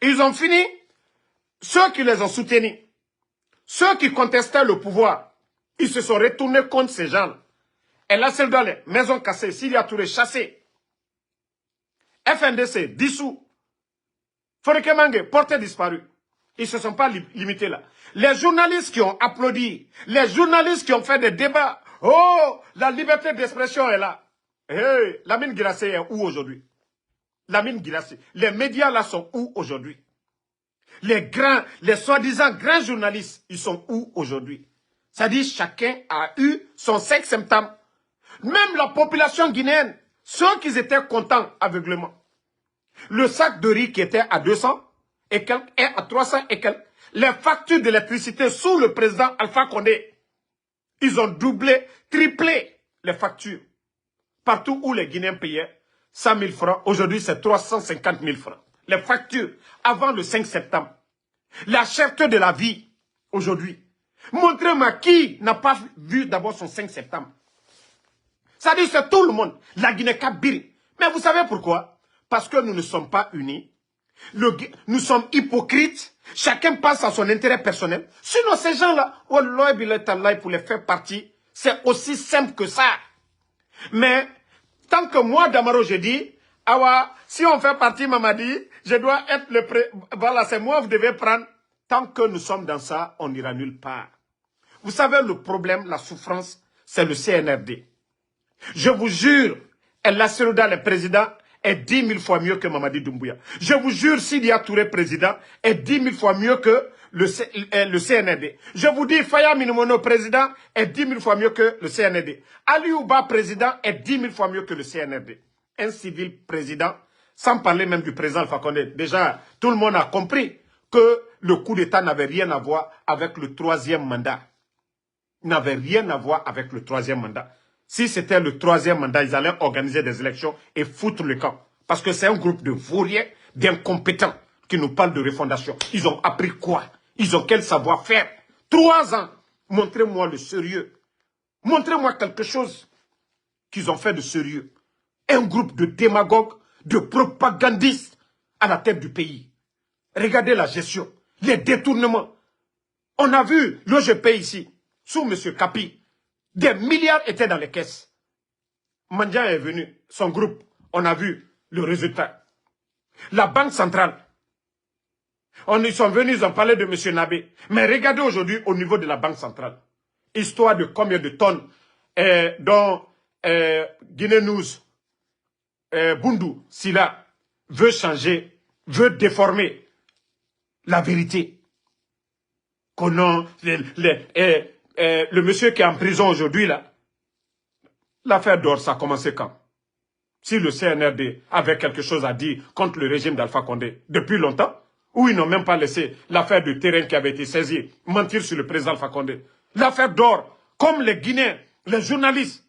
Ils ont fini. Ceux qui les ont soutenus, ceux qui contestaient le pouvoir, ils se sont retournés contre ces gens-là. Et là, c'est dans les maisons cassées, Sidia Touré chassé. FNDC dissous. Fonike Mangue porté disparu. Ils ne se sont pas limités là. Les journalistes qui ont applaudi, les journalistes qui ont fait des débats. Oh, la liberté d'expression est là. Hey, Lamine Guirassy est où aujourd'hui? Lamine Guirassy. Les médias là sont où aujourd'hui? Les soi-disant grands journalistes, ils sont où aujourd'hui? C'est-à-dire chacun a eu son 5 septembre. Même la population guinéenne, ceux qui étaient contents aveuglément. Le sac de riz qui était à 200 et quelques est à 300 et quelques. Les factures d'électricité sous le président Alpha Condé, ils ont doublé, triplé les factures. Partout où les Guinéens payaient 100 000 francs, aujourd'hui c'est 350 000 francs. Les factures avant le 5 septembre. La cherté de la vie aujourd'hui. Montrez-moi qui n'a pas vu d'abord son 5 septembre. Ça dit c'est tout le monde. La Guinée-Kabiri. Mais vous savez pourquoi? Parce que nous ne sommes pas unis. Nous sommes hypocrites. Chacun pense à son intérêt personnel. Sinon, ces gens-là, pour les faire partie, c'est aussi simple que ça. Mais, tant que moi, Damaro, je dis, si on fait partie, Mamadi, je dois être le voilà, c'est moi, vous devez prendre. Tant que nous sommes dans ça, on n'ira nulle part. Vous savez, le problème, la souffrance, c'est le CNRD. Je vous jure, El Serouda, le président, est 10 000 fois mieux que Mamadi Doumbouya. Je vous jure, Sidia Touré, président, est 10 000 fois mieux que le CNRD. Je vous dis, Faya Minimono, président, est 10 000 fois mieux que le CNRD. Ali Ouba, président, est 10 000 fois mieux que le CNRD. Un civil président, sans parler même du président Alpha Condé. Déjà, tout le monde a compris que le coup d'État n'avait rien à voir avec le 3e mandat. N'avait rien à voir avec le 3e mandat. Si c'était le 3e mandat, ils allaient organiser des élections et foutre le camp. Parce que c'est un groupe de vauriens, d'incompétents qui nous parlent de refondation. Ils ont appris quoi? Ils ont quel savoir-faire? 3 ans. Montrez-moi le sérieux. Montrez-moi quelque chose qu'ils ont fait de sérieux. Un groupe de démagogues, de propagandistes à la tête du pays. Regardez la gestion, les détournements. On a vu l'OGP ici, sous M. Kapi. Des milliards étaient dans les caisses. Mandia est venu, son groupe, on a vu le résultat. La Banque centrale, ils sont venus, ils ont parlé de M. Nabé. Mais regardez aujourd'hui au niveau de la Banque centrale. Histoire de combien de tonnes dont Guinée News Bundu, Sila, veut changer, veut déformer la vérité. Le monsieur qui est en prison aujourd'hui, là, l'affaire d'or, ça a commencé quand? Si le CNRD avait quelque chose à dire contre le régime d'Alpha Condé, depuis longtemps, ou ils n'ont même pas laissé l'affaire de terrain qui avait été saisie mentir sur le président Alpha Condé. L'affaire d'or, comme les Guinéens, les journalistes,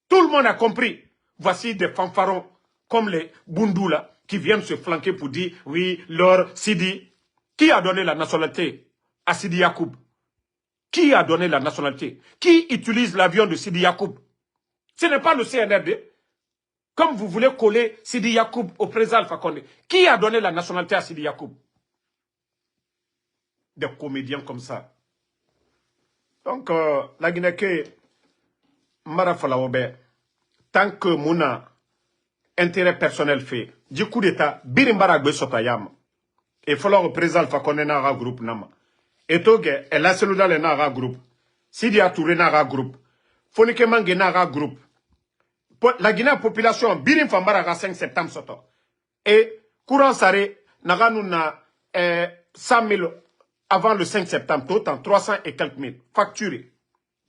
tout le monde a compris. Voici des fanfarons comme les Bundu là, qui viennent se flanquer pour dire, oui, leur Sidi. Qui a donné la nationalité à Sidi Yacoub? Qui a donné la nationalité? Qui utilise l'avion de Sidi Yacoub? Ce n'est pas le CNRD. Comme vous voulez coller Sidi Yacoub au président Alpha Condé. Qui a donné la nationalité à Sidi Yacoub? Des comédiens comme ça. Donc, la Guinée, Marafalaobe, tant que mon intérêt personnel fait, du coup d'État, Birimbaragbe Sotayam, et falloir le président Alpha Condé n'a groupe nama. Et toge, et la cellule n'a groupe. Sidi Atouré n'a groupe. Fonike Mange n'a groupe. La Guinée population, Birim Fambaraga 5 septembre soto. Et courant saré, n'a nous na 100 000 avant le 5 septembre, autant 300 et quelques mille facturés.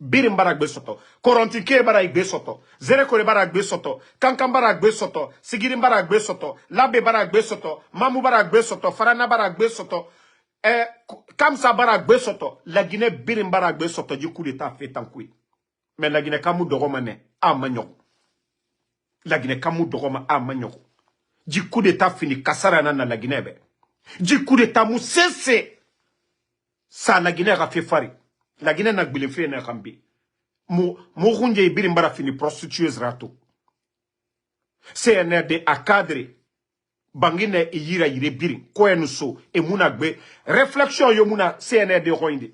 Birim Barak Besoto, Korontike Barak Besoto, Zerekore Barak Besoto, Kankam Barak Besoto, Sigirim Barak Besoto, Labe Barak Besoto, Mamou Barak Besoto, Farana Barak Besoto, Kamsa Barak Besoto, la Guinée Birim Barak Besoto, du coup d'État fait en couille. Mais la Guinée Kamou de Romane, à Magnon. La Guinée Kamou de Roma, à Magnon. Du coup d'État fini, Kassarana na la Guinée. Du coup d'État mou cessé. Ça, la Guinée a fait fari. La Guinée n'a pas fait un rambi. Mourunje Birimbara fini prostitueuse rato. CNRD a cadré. Bangine e yira yire birin. Koye nous so. Et mounagbe. Réflexion yo mouna CNRD roinde.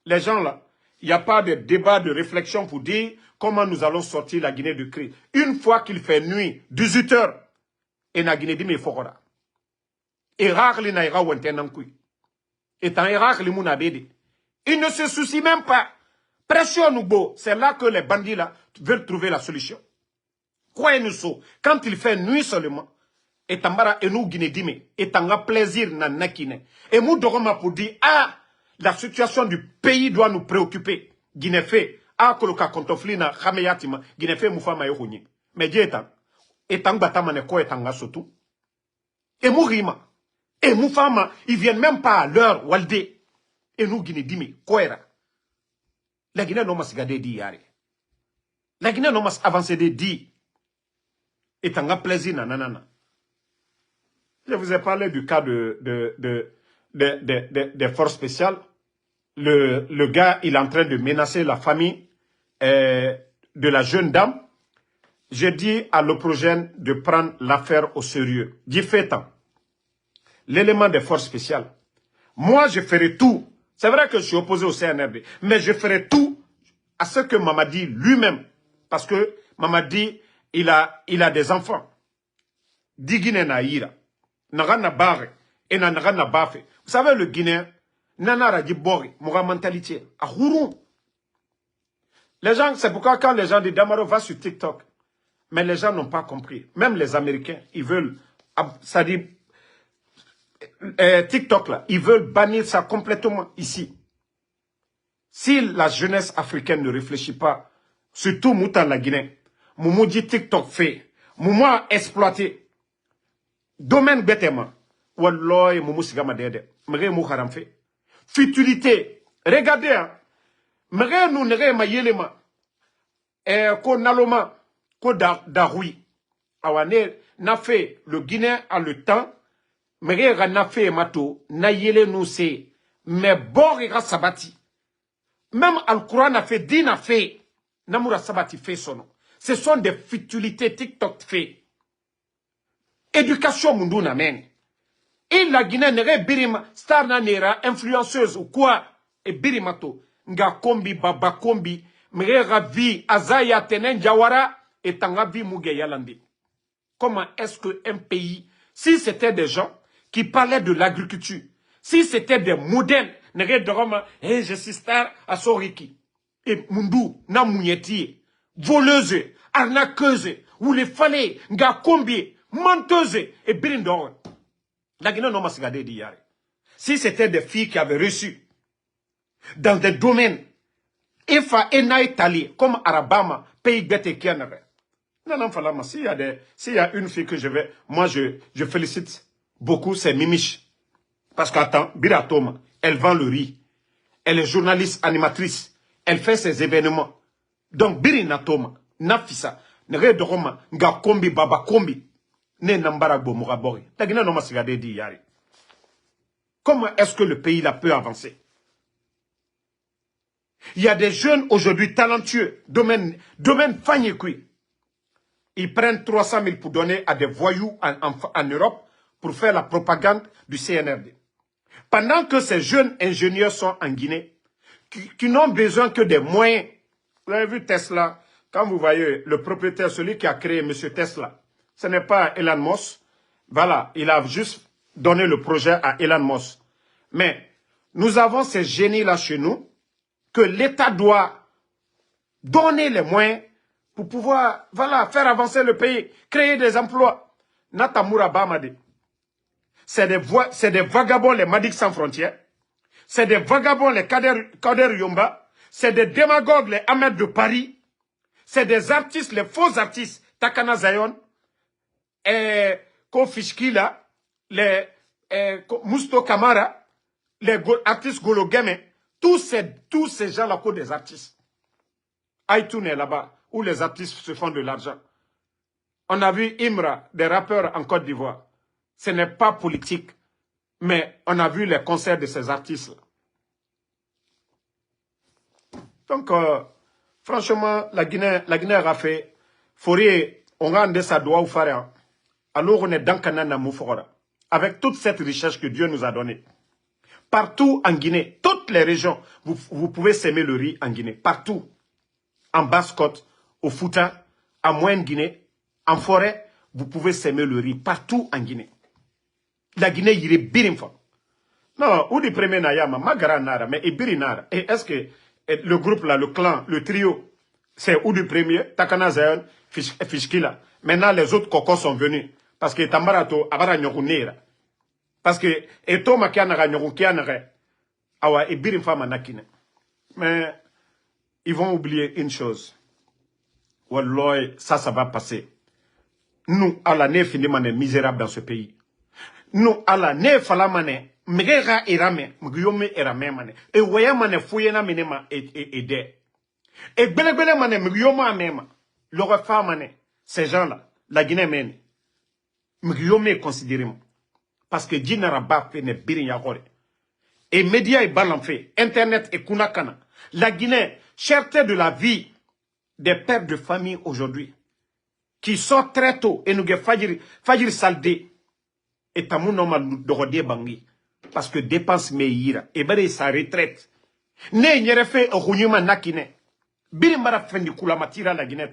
Les gens là, il n'y a pas de débat de réflexion pour dire comment nous allons sortir la Guinée de crise. Une fois qu'il fait nuit, 18 heures, et la Guinée dit mais fokora. Et rare li na ira wenten kui. Et en Irak, les Mounabédi. Ils ne se soucient même pas. Pression nous beau. C'est là que les bandits là veulent trouver la solution. Croyez-nous ça. Quand il fait nuit seulement, et Tambara et nous Guinée-Dime, et Tanga plaisir na nakine. Et nous doroma pour dire, ah, la situation du pays doit nous préoccuper. Guinée fait, ah, koloka kontofli na Khameyatima, Guinée fait moufama yohonye. Mais Dieu et Tang batamane ko et Tanga sotou. Et mourima. Et nous femmes, ils viennent même pas à l'heure, Waldé. Et nous, Guinée, Dimi, Koera. La Guinée n'a pas gardé dit, Yari. La Guinée n'a pas avancé de dit. Et t'en as plaisir, nanana. Je vous ai parlé du cas des forces spéciales. Le gars, il est en train de menacer la famille de la jeune dame. J'ai dit à l'Oprogène de prendre l'affaire au sérieux. J'y fais tant. L'élément des forces spéciales. Moi, je ferai tout. C'est vrai que je suis opposé au CNRD, mais je ferai tout à ce que Mamadi lui-même, parce que Mamadi, il a des enfants. Digine na ira. Nagana bare. Et nagana bafe. Vous savez, le Guinéen, nanara di bori, mora mentalité. A Houroun. Les gens, c'est pourquoi quand les gens disent Damaro va sur TikTok, mais les gens n'ont pas compris. Même les Américains, ils veulent, ça dit, TikTok là, ils veulent bannir ça complètement ici. Si la jeunesse africaine ne réfléchit pas, surtout Mouta la Guinée, Moumou dit TikTok fait, Moumou a exploité, domaine bêtement, Walloy Moumou Sigama Dede, Mre Mou Haram fait, futilité, regardez, hein, Mre nous nere ma yelema, ko naloma, ko daroui, awane, n'a fait, le Guinéen a le temps, mais na fait mato na yele nous c'est mais borira sabati même Al-Quran a fait din a fait namura sabati fait son nom. Ce sont des futilités TikTok fait éducation mundu na men et la Guinée nere birima star na nera influenceuse ou quoi et birimato nga kombi baba kombi mrera vi azaya tenen jawara et tanga vi muge yalandi. Comment est-ce que un pays, si c'était des gens qui parlaient de l'agriculture, si c'était des modèles, je suis star à Soriki, et Mundu, na Mounieti, voleuse, arnaqueuse, Vous les fallait, nga combien, menteuse et brindor. La Guinée n'a pas regardé d'hier. Si c'était des filles qui avaient reçu dans des domaines, Efa Ena Italie, comme Arabama, pays bête et Kianare. Non, non, Falama, s'il y a une fille que je vais, moi je félicite beaucoup, c'est Mimiche. Parce qu'attends, Biratoma, elle vend le riz. Elle est journaliste, animatrice. Elle fait ses événements. Donc, Birina Toma, Nafisa, Nere Doroma, Nga Kombi, Baba Kombi, Ne Nambaragbo Mourabori. La Guinée n'a pas regardé d'hier. Comment est-ce que le pays là peut avancer? Il y a des jeunes aujourd'hui talentueux, domaine Fanyekui. Ils prennent 300 000 pour donner à des voyous en Europe pour faire la propagande du CNRD. Pendant que ces jeunes ingénieurs sont en Guinée, qui n'ont besoin que des moyens. Vous avez vu Tesla, quand vous voyez le propriétaire, celui qui a créé M. Tesla, ce n'est pas Elon Musk. Voilà, il a juste donné le projet à Elon Musk. Mais nous avons ces génies-là chez nous, que l'État doit donner les moyens pour pouvoir, voilà, faire avancer le pays, créer des emplois. Natamura Bamade. C'est des vagabonds, les Madik sans frontières. C'est des vagabonds, les Kader Yomba. C'est des démagogues, les Ahmed de Paris. C'est des artistes, les faux artistes, Takana Zayon, Kofishkila, les Mousto Kamara, les artistes Gologeme. Tous ces gens-là, des artistes. Aïtoun est là-bas, où les artistes se font de l'argent. On a vu Imra, des rappeurs en Côte d'Ivoire. Ce n'est pas politique, mais on a vu les concerts de ces artistes-là. Donc, franchement, la Guinée a fait, Fourier, on a un sa doigt ou faire, alors on est dans Kanana Moufora, avec toute cette richesse que Dieu nous a donnée. Partout en Guinée, toutes les régions, vous pouvez s'aimer le riz en Guinée, partout. En Basse-Côte, au Fouta, en Moyenne-Guinée, en forêt, vous pouvez s'aimer le riz, partout en Guinée. La Guinée, il est birimfa. Non, ou du premier Nayama, Magara Nara, mais Ibiri Nara. Et est-ce que le groupe là, le clan, le trio, c'est ou du premier, Takana Zayon, Fishkila. Maintenant, les autres cocos sont venus. Parce que Tambarato, Abara Nyokunera. Parce que, Eto Makianara Nyokukianare, Awa, Ibirimfa Manakine. Mais, ils vont oublier une chose. Wallah, ça va passer. Nous, à l'année, finiment, on est misérables dans ce pays. Nous, à l'année, falamane, mgera irame, mgyome irame mane. Et voyez mane fouillena minema et de. Et belebele mane, mgyoma amema. Le refa mane, ces gens-là, la Guinée mène. Mgyome considérément. Parce que Djinaraba fait ne birin yakore. Et médias et balan fait, Internet et kunakana. La Guinée, cherté de la vie des pères de famille aujourd'hui, qui sortent très tôt et nous fajir saldé. Et tamunoma dorodé bangi. Parce que dépense meira. Et ben sa retraite. Ne nyere fait runyuma nakine. Birimbara fendi kulamatira la Guinée.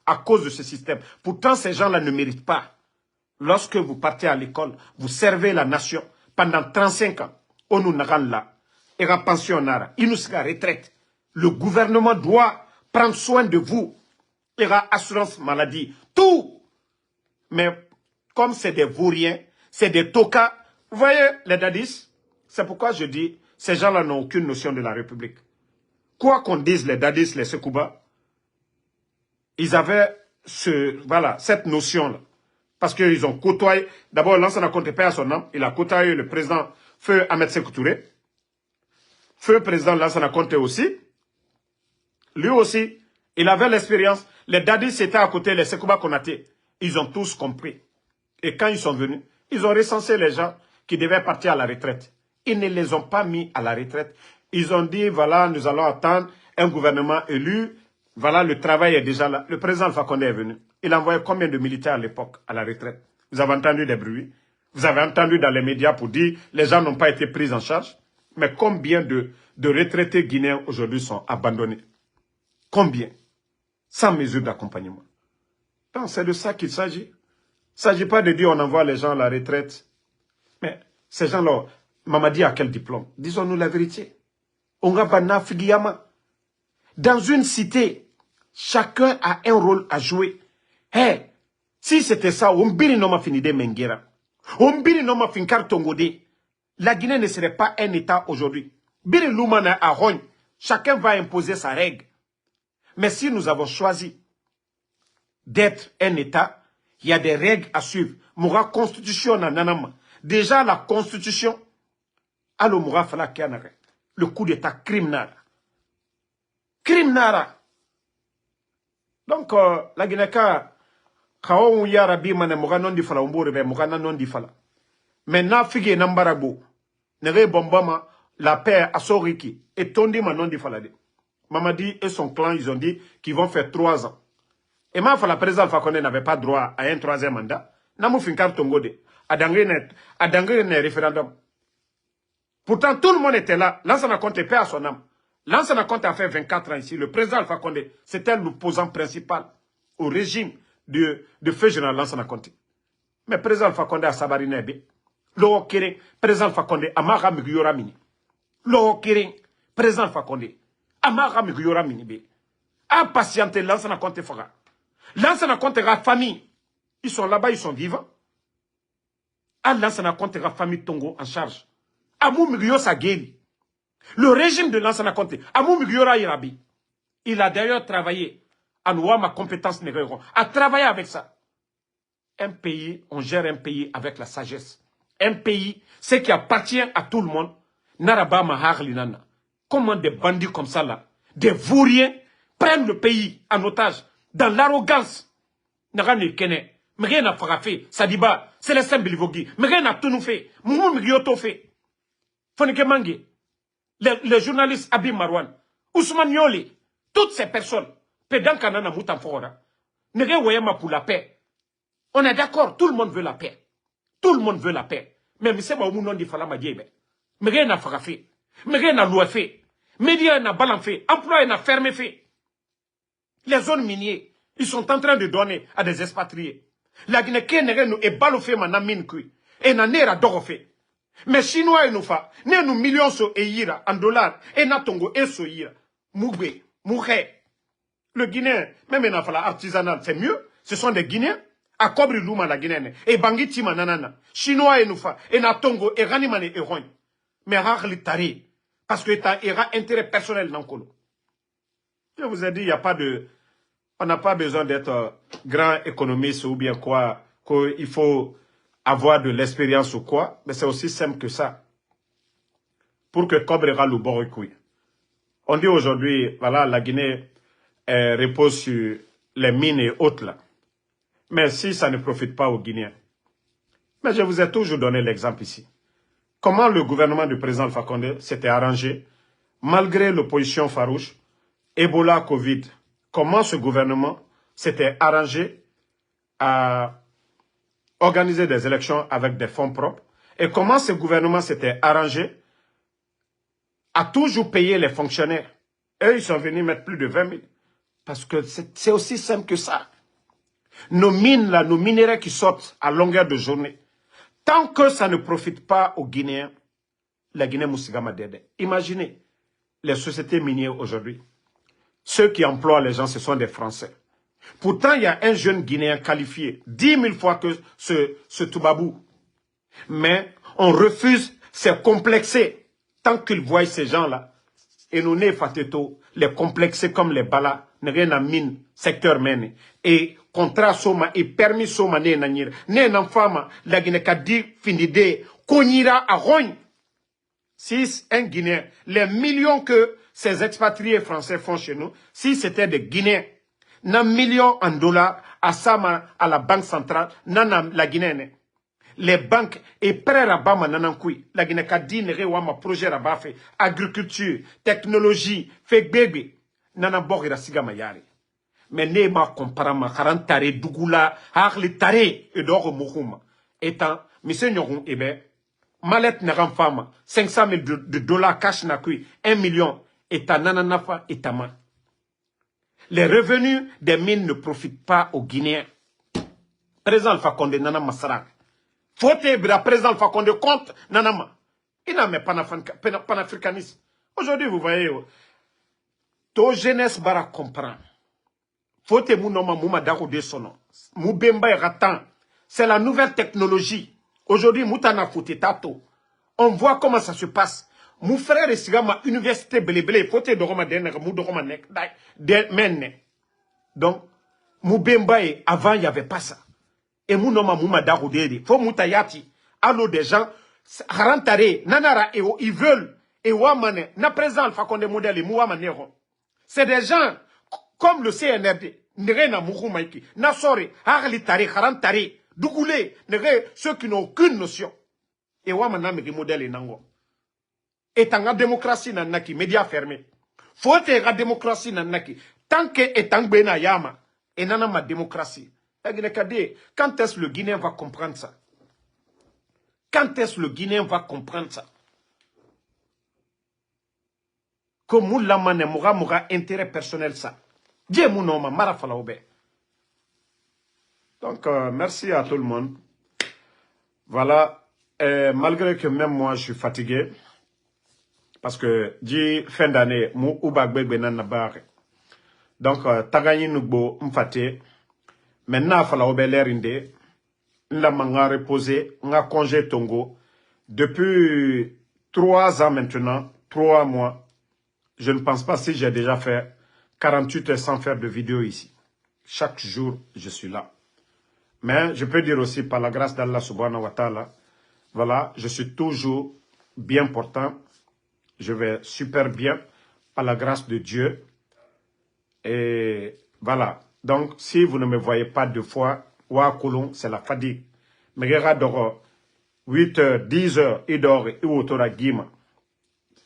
À cause de ce système. Pourtant, ces gens-là ne méritent pas. Lorsque vous partez à l'école, vous servez la nation pendant 35 ans. On nous naran là. Et la pension nara. Il nous sera retraite. Le gouvernement doit prendre soin de vous. Il y aura assurance maladie. Tout. Mais comme c'est des vauriens, c'est des tokas. Vous voyez les dadis? C'est pourquoi je dis, ces gens-là n'ont aucune notion de la République. Quoi qu'on dise les dadis, les Sekouba, ils avaient cette notion-là. Parce qu'ils ont côtoyé, d'abord Lansana Conté paix à son nom, il a côtoyé le président Feu Ahmed Sékou Touré. Feu président Lansana Conté aussi. Lui aussi, il avait l'expérience. Les dadis étaient à côté, les Sekouba Konaté. Ils ont tous compris. Et quand ils sont venus, ils ont recensé les gens qui devaient partir à la retraite. Ils ne les ont pas mis à la retraite. Ils ont dit, voilà, nous allons attendre un gouvernement élu. Voilà, le travail est déjà là. Le président Alpha Condé est venu. Il a envoyé combien de militaires à l'époque à la retraite? Vous avez entendu des bruits? Vous avez entendu dans les médias pour dire les gens n'ont pas été pris en charge? Mais combien de retraités guinéens aujourd'hui sont abandonnés? Combien? Sans mesure d'accompagnement. Donc c'est de ça qu'il s'agit. Il ne s'agit pas de dire on envoie les gens à la retraite. Mais ces gens-là, Mamadi a quel diplôme? Disons-nous la vérité. Ongabana Figiyama. Dans une cité, chacun a un rôle à jouer. Hey, si c'était ça, on biri no ma finide Menguera. On biri no ma finkar Tongode. La Guinée ne serait pas un État aujourd'hui. Biri Lumana à Rogne. Chacun va imposer sa règle. Mais si nous avons choisi d'être un État, il y a des règles à suivre. Moura constitution na nanama. Déjà la constitution, allo moura fala kianare. Le coup d'État criminel. Criminel. Donc, la Guinée-Ka, Kaon Yarabi mane moura non di fala, umbore moura non di fala. Maintenant, figue nambarabo. Nere bombama, la paix à Soriki. Et tondi ma non di fala de. Mamadi et son clan, ils ont dit qu'ils vont faire 3 ans. Et ma la président Alpha Condé n'avait pas droit à un 3e mandat. Namou finkar tongode. A dangre ne référendum. Pourtant, tout le monde était là. Lansana Conté, paix à son âme. Lansana Conté a fait 24 ans ici. Le président Alpha Condé, c'était l'opposant principal au régime de feu général Lansana Conté. Mais le président Alpha Condé a Sabarinebe. L'O Kéré, président Alpha Condé, Amara Miguyora Mini. L'O Kéré, président Alpha Condé, Amara Miguyora Mini. A patienté Lansana Conté Faga. Lansana Conté la famille. Ils sont là-bas, ils sont vivants. A Lansana Conté la famille Tongo en charge. Amou Miguyo Sageli. Le régime de Lansana Conté. Amou Miguyora Irabi. Il a d'ailleurs travaillé. À ma compétence négro. A travaillé avec ça. Un pays, on gère un pays avec la sagesse. Un pays, ce qui appartient à tout le monde. Naraba Mahar Linana. Comment des bandits comme ça là, des vauriens, prennent le pays en otage. Dans l'arrogance. Narane Kene. Mais rien n'a fait. Sadiba, Célestin Bilivogi. Mais rien n'a tout nous fait. Moumou Migyoto fait. Fonike Mangue. Les journalistes Abi Marwan. Ousmane Yoli. Toutes ces personnes. Pédan Kanana Moutan Fora. Nere Wayama pour la paix. On est d'accord, tout le monde veut la paix. Tout le monde veut la paix. Mais c'est pas au monde dit Fala Madjebe. Mais rien n'a fait. Mais rien n'a loué fait. Médias n'a balan fait. Emploi n'a fermé fait. Les zones minières, ils sont en train de donner à des expatriés. La Guinée est balofé maintenant mine kui. Et n'a nera dorofé. Mais Chinois et nous fa, ne nous millions so e yira en dollars et na tongo et so yira. Mougbe, mougé. Le Guinéen, même en fala artisanal, c'est mieux. Ce sont des Guinéens. A Kobri Luma la Guinéenne. Et Bangui Tima nanana. Chinois et nous fa. Et na tongo et ranimane et rogne. Mais rare tari. Parce que t'as intérêt personnel dans le colo. Je vous ai dit, il n'y a pas de... On n'a pas besoin d'être grand économiste ou bien quoi, qu'il faut avoir de l'expérience ou quoi, mais c'est aussi simple que ça. Pour que Kobrera le borikouille. On dit aujourd'hui, voilà, la Guinée repose sur les mines et autres là. Mais si ça ne profite pas aux Guinéens. Mais je vous ai toujours donné l'exemple ici. Comment le gouvernement du président Alpha Condé s'était arrangé, malgré l'opposition farouche, Ebola, Covid. Comment ce gouvernement s'était arrangé à organiser des élections avec des fonds propres et comment ce gouvernement s'était arrangé à toujours payer les fonctionnaires. Eux, ils sont venus mettre plus de 20 000. Parce que c'est aussi simple que ça. Nos mines, là, nos minéraux qui sortent à longueur de journée, tant que ça ne profite pas aux Guinéens, la Guinée Moussigama Dede. Imaginez les sociétés minières aujourd'hui. Ceux qui emploient les gens, ce sont des Français. Pourtant, il y a un jeune Guinéen qualifié 10 000 fois que ce Toubabou. Mais on refuse, c'est complexé. Tant qu'ils voient ces gens-là, et nous n'est fateto, les complexés comme les balas, ne rien à mine, secteur mène. Et contrat soma et permis soma ne nanir. Ne n'enfama, la Guinée Kadi finide, konira à rogne. Si un Guinéen, les millions que ces expatriés français font chez nous, si c'était des Guinéens, n'a millions en dollars à Sama, à la banque centrale, n'a la Guinée. Les banques et prêts rabama nanankoui, la Guinée Kadi ne rewama projet rabafe, agriculture, technologie, fait bébé, nanabori rasiga mayari. Mais ne ma comparama, karantare, dougoula, harli tare, et d'or mouhouma. Étant, monsieur Nyoron, Malette n'a femme, 500 000 de dollars cash n'a cui, 1 million, et ta nananafa et ta main. Les revenus des mines ne profitent pas aux Guinéens. Président Alpha Condé, Nana Massarak. Faut la président Alpha Condé contre Nanama. Il n'a même panafricanisme. Aujourd'hui, vous voyez, to jeunesse bara comprend. Faut que mon nom mouma daro de son nom. Moubemba et Ratan. C'est la nouvelle technologie. Aujourd'hui, Moutana Tato. On voit comment ça se passe. Mon frère est ma université belé faut te doroma denere mou doroma nek menne. Donc Moubemba avant il y avait pas ça. Et mon nom mouma daroudé faut moutayati. Allo des gens harantare nanara et ils veulent et wamane na présent Alpha Condé modèle mouamanero. C'est des gens comme le CNRD n'rena mouroumaiki na sori haralitare harantare dougoulé ceux qui n'ont aucune notion. Et wamana me modèle et nango. Et en démocratie nanaki, médias fermés. Faut être la démocratie nanaki. Tant que est en bena yama, et nana ma démocratie. Quand est-ce le Guinéen va comprendre ça? Quand est-ce le Guinéen va comprendre ça? Que moulamane moura intérêt personnel ça. Dieu mon nom, marafalaoube. Donc, merci à tout le monde. Voilà. Malgré que même moi, je suis fatigué. Parce que, dit fin d'année, mou oubagbe benan na barre. Donc, tagayi nugbo mfate. Maintenant, fala obeler inde. Nla manga reposé, nga congé tongo. Depuis 3 ans maintenant, 3 mois, je ne pense pas si j'ai déjà fait 48 heures sans faire de vidéo ici. Chaque jour, je suis là. Mais je peux dire aussi, par la grâce d'Allah subhanahu wa ta'ala, voilà, je suis toujours bien portant. Je vais super bien, par la grâce de Dieu. Et voilà. Donc, si vous ne me voyez pas 2 fois, c'est la fatigue. Mais regarde, 8 heures, 10 heures, il dort, il autour à Guima.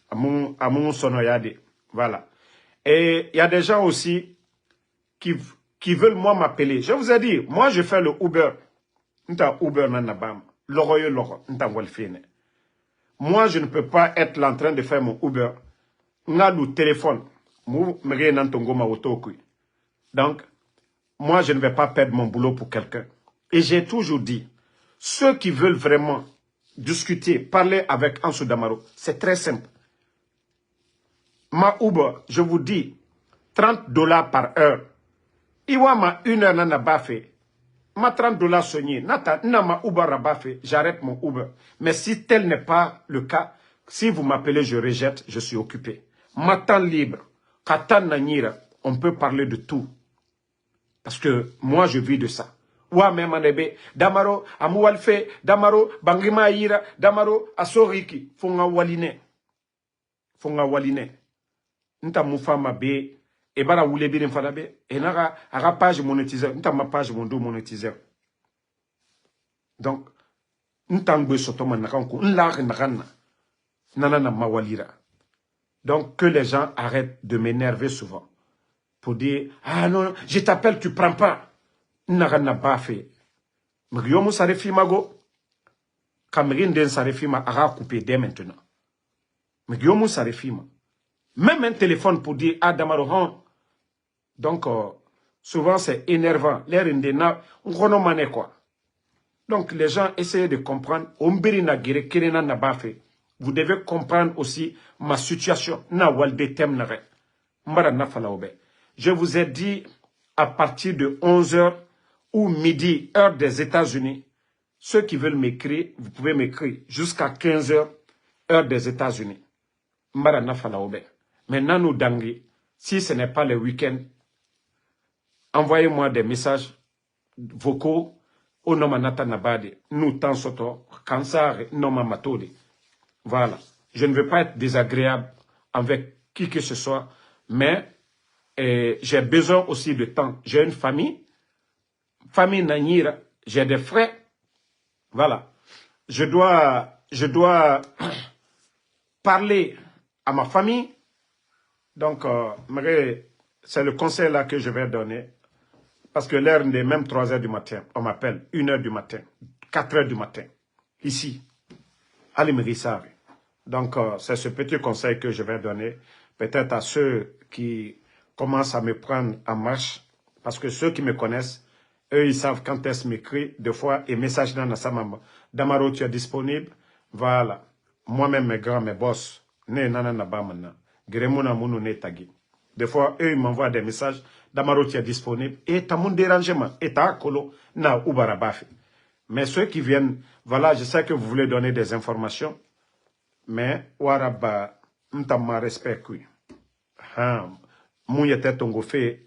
À mon sonoyade. Voilà. Et il y a des gens aussi qui veulent moi m'appeler. Je vous ai dit, moi je fais le Uber. Nta Uber nanabam. L'oroyo loro. Nta walfine. Moi, je ne peux pas être là en train de faire mon Uber. Nga le téléphone. Donc, moi, je ne vais pas perdre mon boulot pour quelqu'un. Et j'ai toujours dit, ceux qui veulent vraiment discuter, parler avec Ansou Damaro, c'est très simple. Ma Uber, je vous dis, $30 par heure. Iwa ma 1 heure nana bafé. Ma $30 soigné. Nata, ma Uber rabafé. J'arrête mon Uber. Mais si tel n'est pas le cas, si vous m'appelez, je rejette, je suis occupé. Ma temps libre, katan nanyira, on peut parler de tout. Parce que moi, je vis de ça. Wa même anebe, Damaro, amoualfe, Damaro, bangima ira, Damaro, asoriki, fonga waline. Fonga waline. Nta moufama be, et bara wule birin fadabe, et naga, aga page monétiseur, nta ma page mondo monétiseur. Donc, nta ngwe sotoma nakanko, nlare nakana, nanana mawalira. Donc, que les gens arrêtent de m'énerver souvent. Pour dire, ah non, je t'appelle, tu prends pas. Nakana bafé. Mgyomu sarefi mago. Kamerin den sarefi ma aga coupé dès maintenant. Mgyomu sarefi ma. Même un téléphone pour dire, ah Damaro, donc, souvent c'est énervant. L'air indéna, on connaît quoi. Donc, les gens essayent de comprendre. Ombirina gire, kirena na bafé. Vous devez comprendre aussi ma situation. Na walde tem nare. Mbara na falaobe. Je vous ai dit, à partir de 11h ou midi, heure des États-Unis, ceux qui veulent m'écrire, vous pouvez m'écrire jusqu'à 15h, heure des États-Unis. Mbara na falaobe. Maintenant, nous dangui, si ce n'est pas le week-end, envoyez-moi des messages vocaux au nom Nata Nabade. Nous, tant soto, kansare, nom matode. Voilà. Je ne veux pas être désagréable avec qui que ce soit, mais j'ai besoin aussi de temps. J'ai une famille Nanyira, j'ai des frères. Voilà. Je dois parler à ma famille. Donc, c'est le conseil là que je vais donner. Parce que l'heure n'est même 3 heures du matin. On m'appelle 1 heure du matin, 4 heures du matin. Ici, à l'Imrissari. Donc, c'est ce petit conseil que je vais donner. Peut-être à ceux qui commencent à me prendre en marche. Parce que ceux qui me connaissent, eux, ils savent quand est-ce m'écrit. Des fois, et message dans la samamba. Damaro, tu es disponible? Voilà. Moi-même, mes grands, mes boss. Ne nana na ba mana. Gremuna munu ne tagi. Des fois, eux, ils m'envoient des messages. Damaro, tu es disponible. Et t'as mon dérangement. Et t'as Kolo, na Ubarabafi. Mais ceux qui viennent, voilà, je sais que vous voulez donner des informations. Mais, Waraba, m'tama respect, oui. Mouyete Tongofé,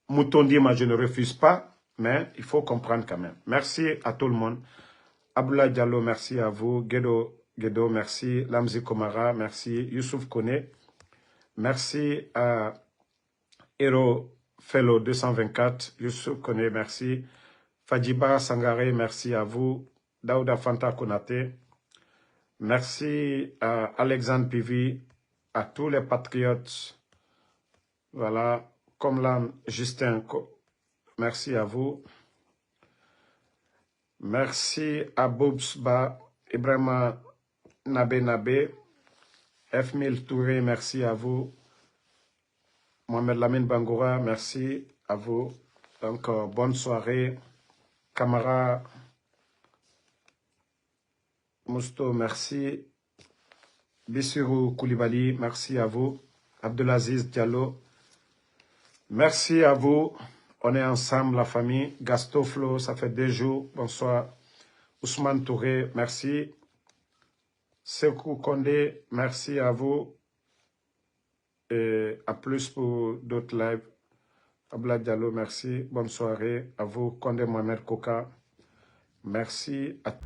Moutondima, je ne refuse pas. Mais il faut comprendre quand même. Merci à tout le monde. Abdoulaye Diallo, merci à vous. Gedo, merci. Lamzi Komara, merci. Youssouf Kone, merci à Hero Fellow 224. Youssouf Kone, merci. Fadjiba Sangare, merci à vous. Daouda Fanta Konate, merci à Alexandre Pivi, à tous les patriotes. Voilà, comme l'âme Justin, merci à vous. Merci à Boubsba, Ibrahima Nabe, F1000 Touré, merci à vous. Mohamed Lamine Bangoura, merci à vous. Donc, bonne soirée. Camara Mousto, merci. Bissirou Koulibaly, merci à vous. Abdelaziz Diallo, merci à vous. On est ensemble, la famille. Gasto Flo, ça fait 2 jours. Bonsoir. Ousmane Touré, merci. Sekou Kondé, merci à vous. Et à plus pour d'autres lives. Abla Diallo, merci. Bonne soirée. À vous, Kondé Mohamed Koka. Merci à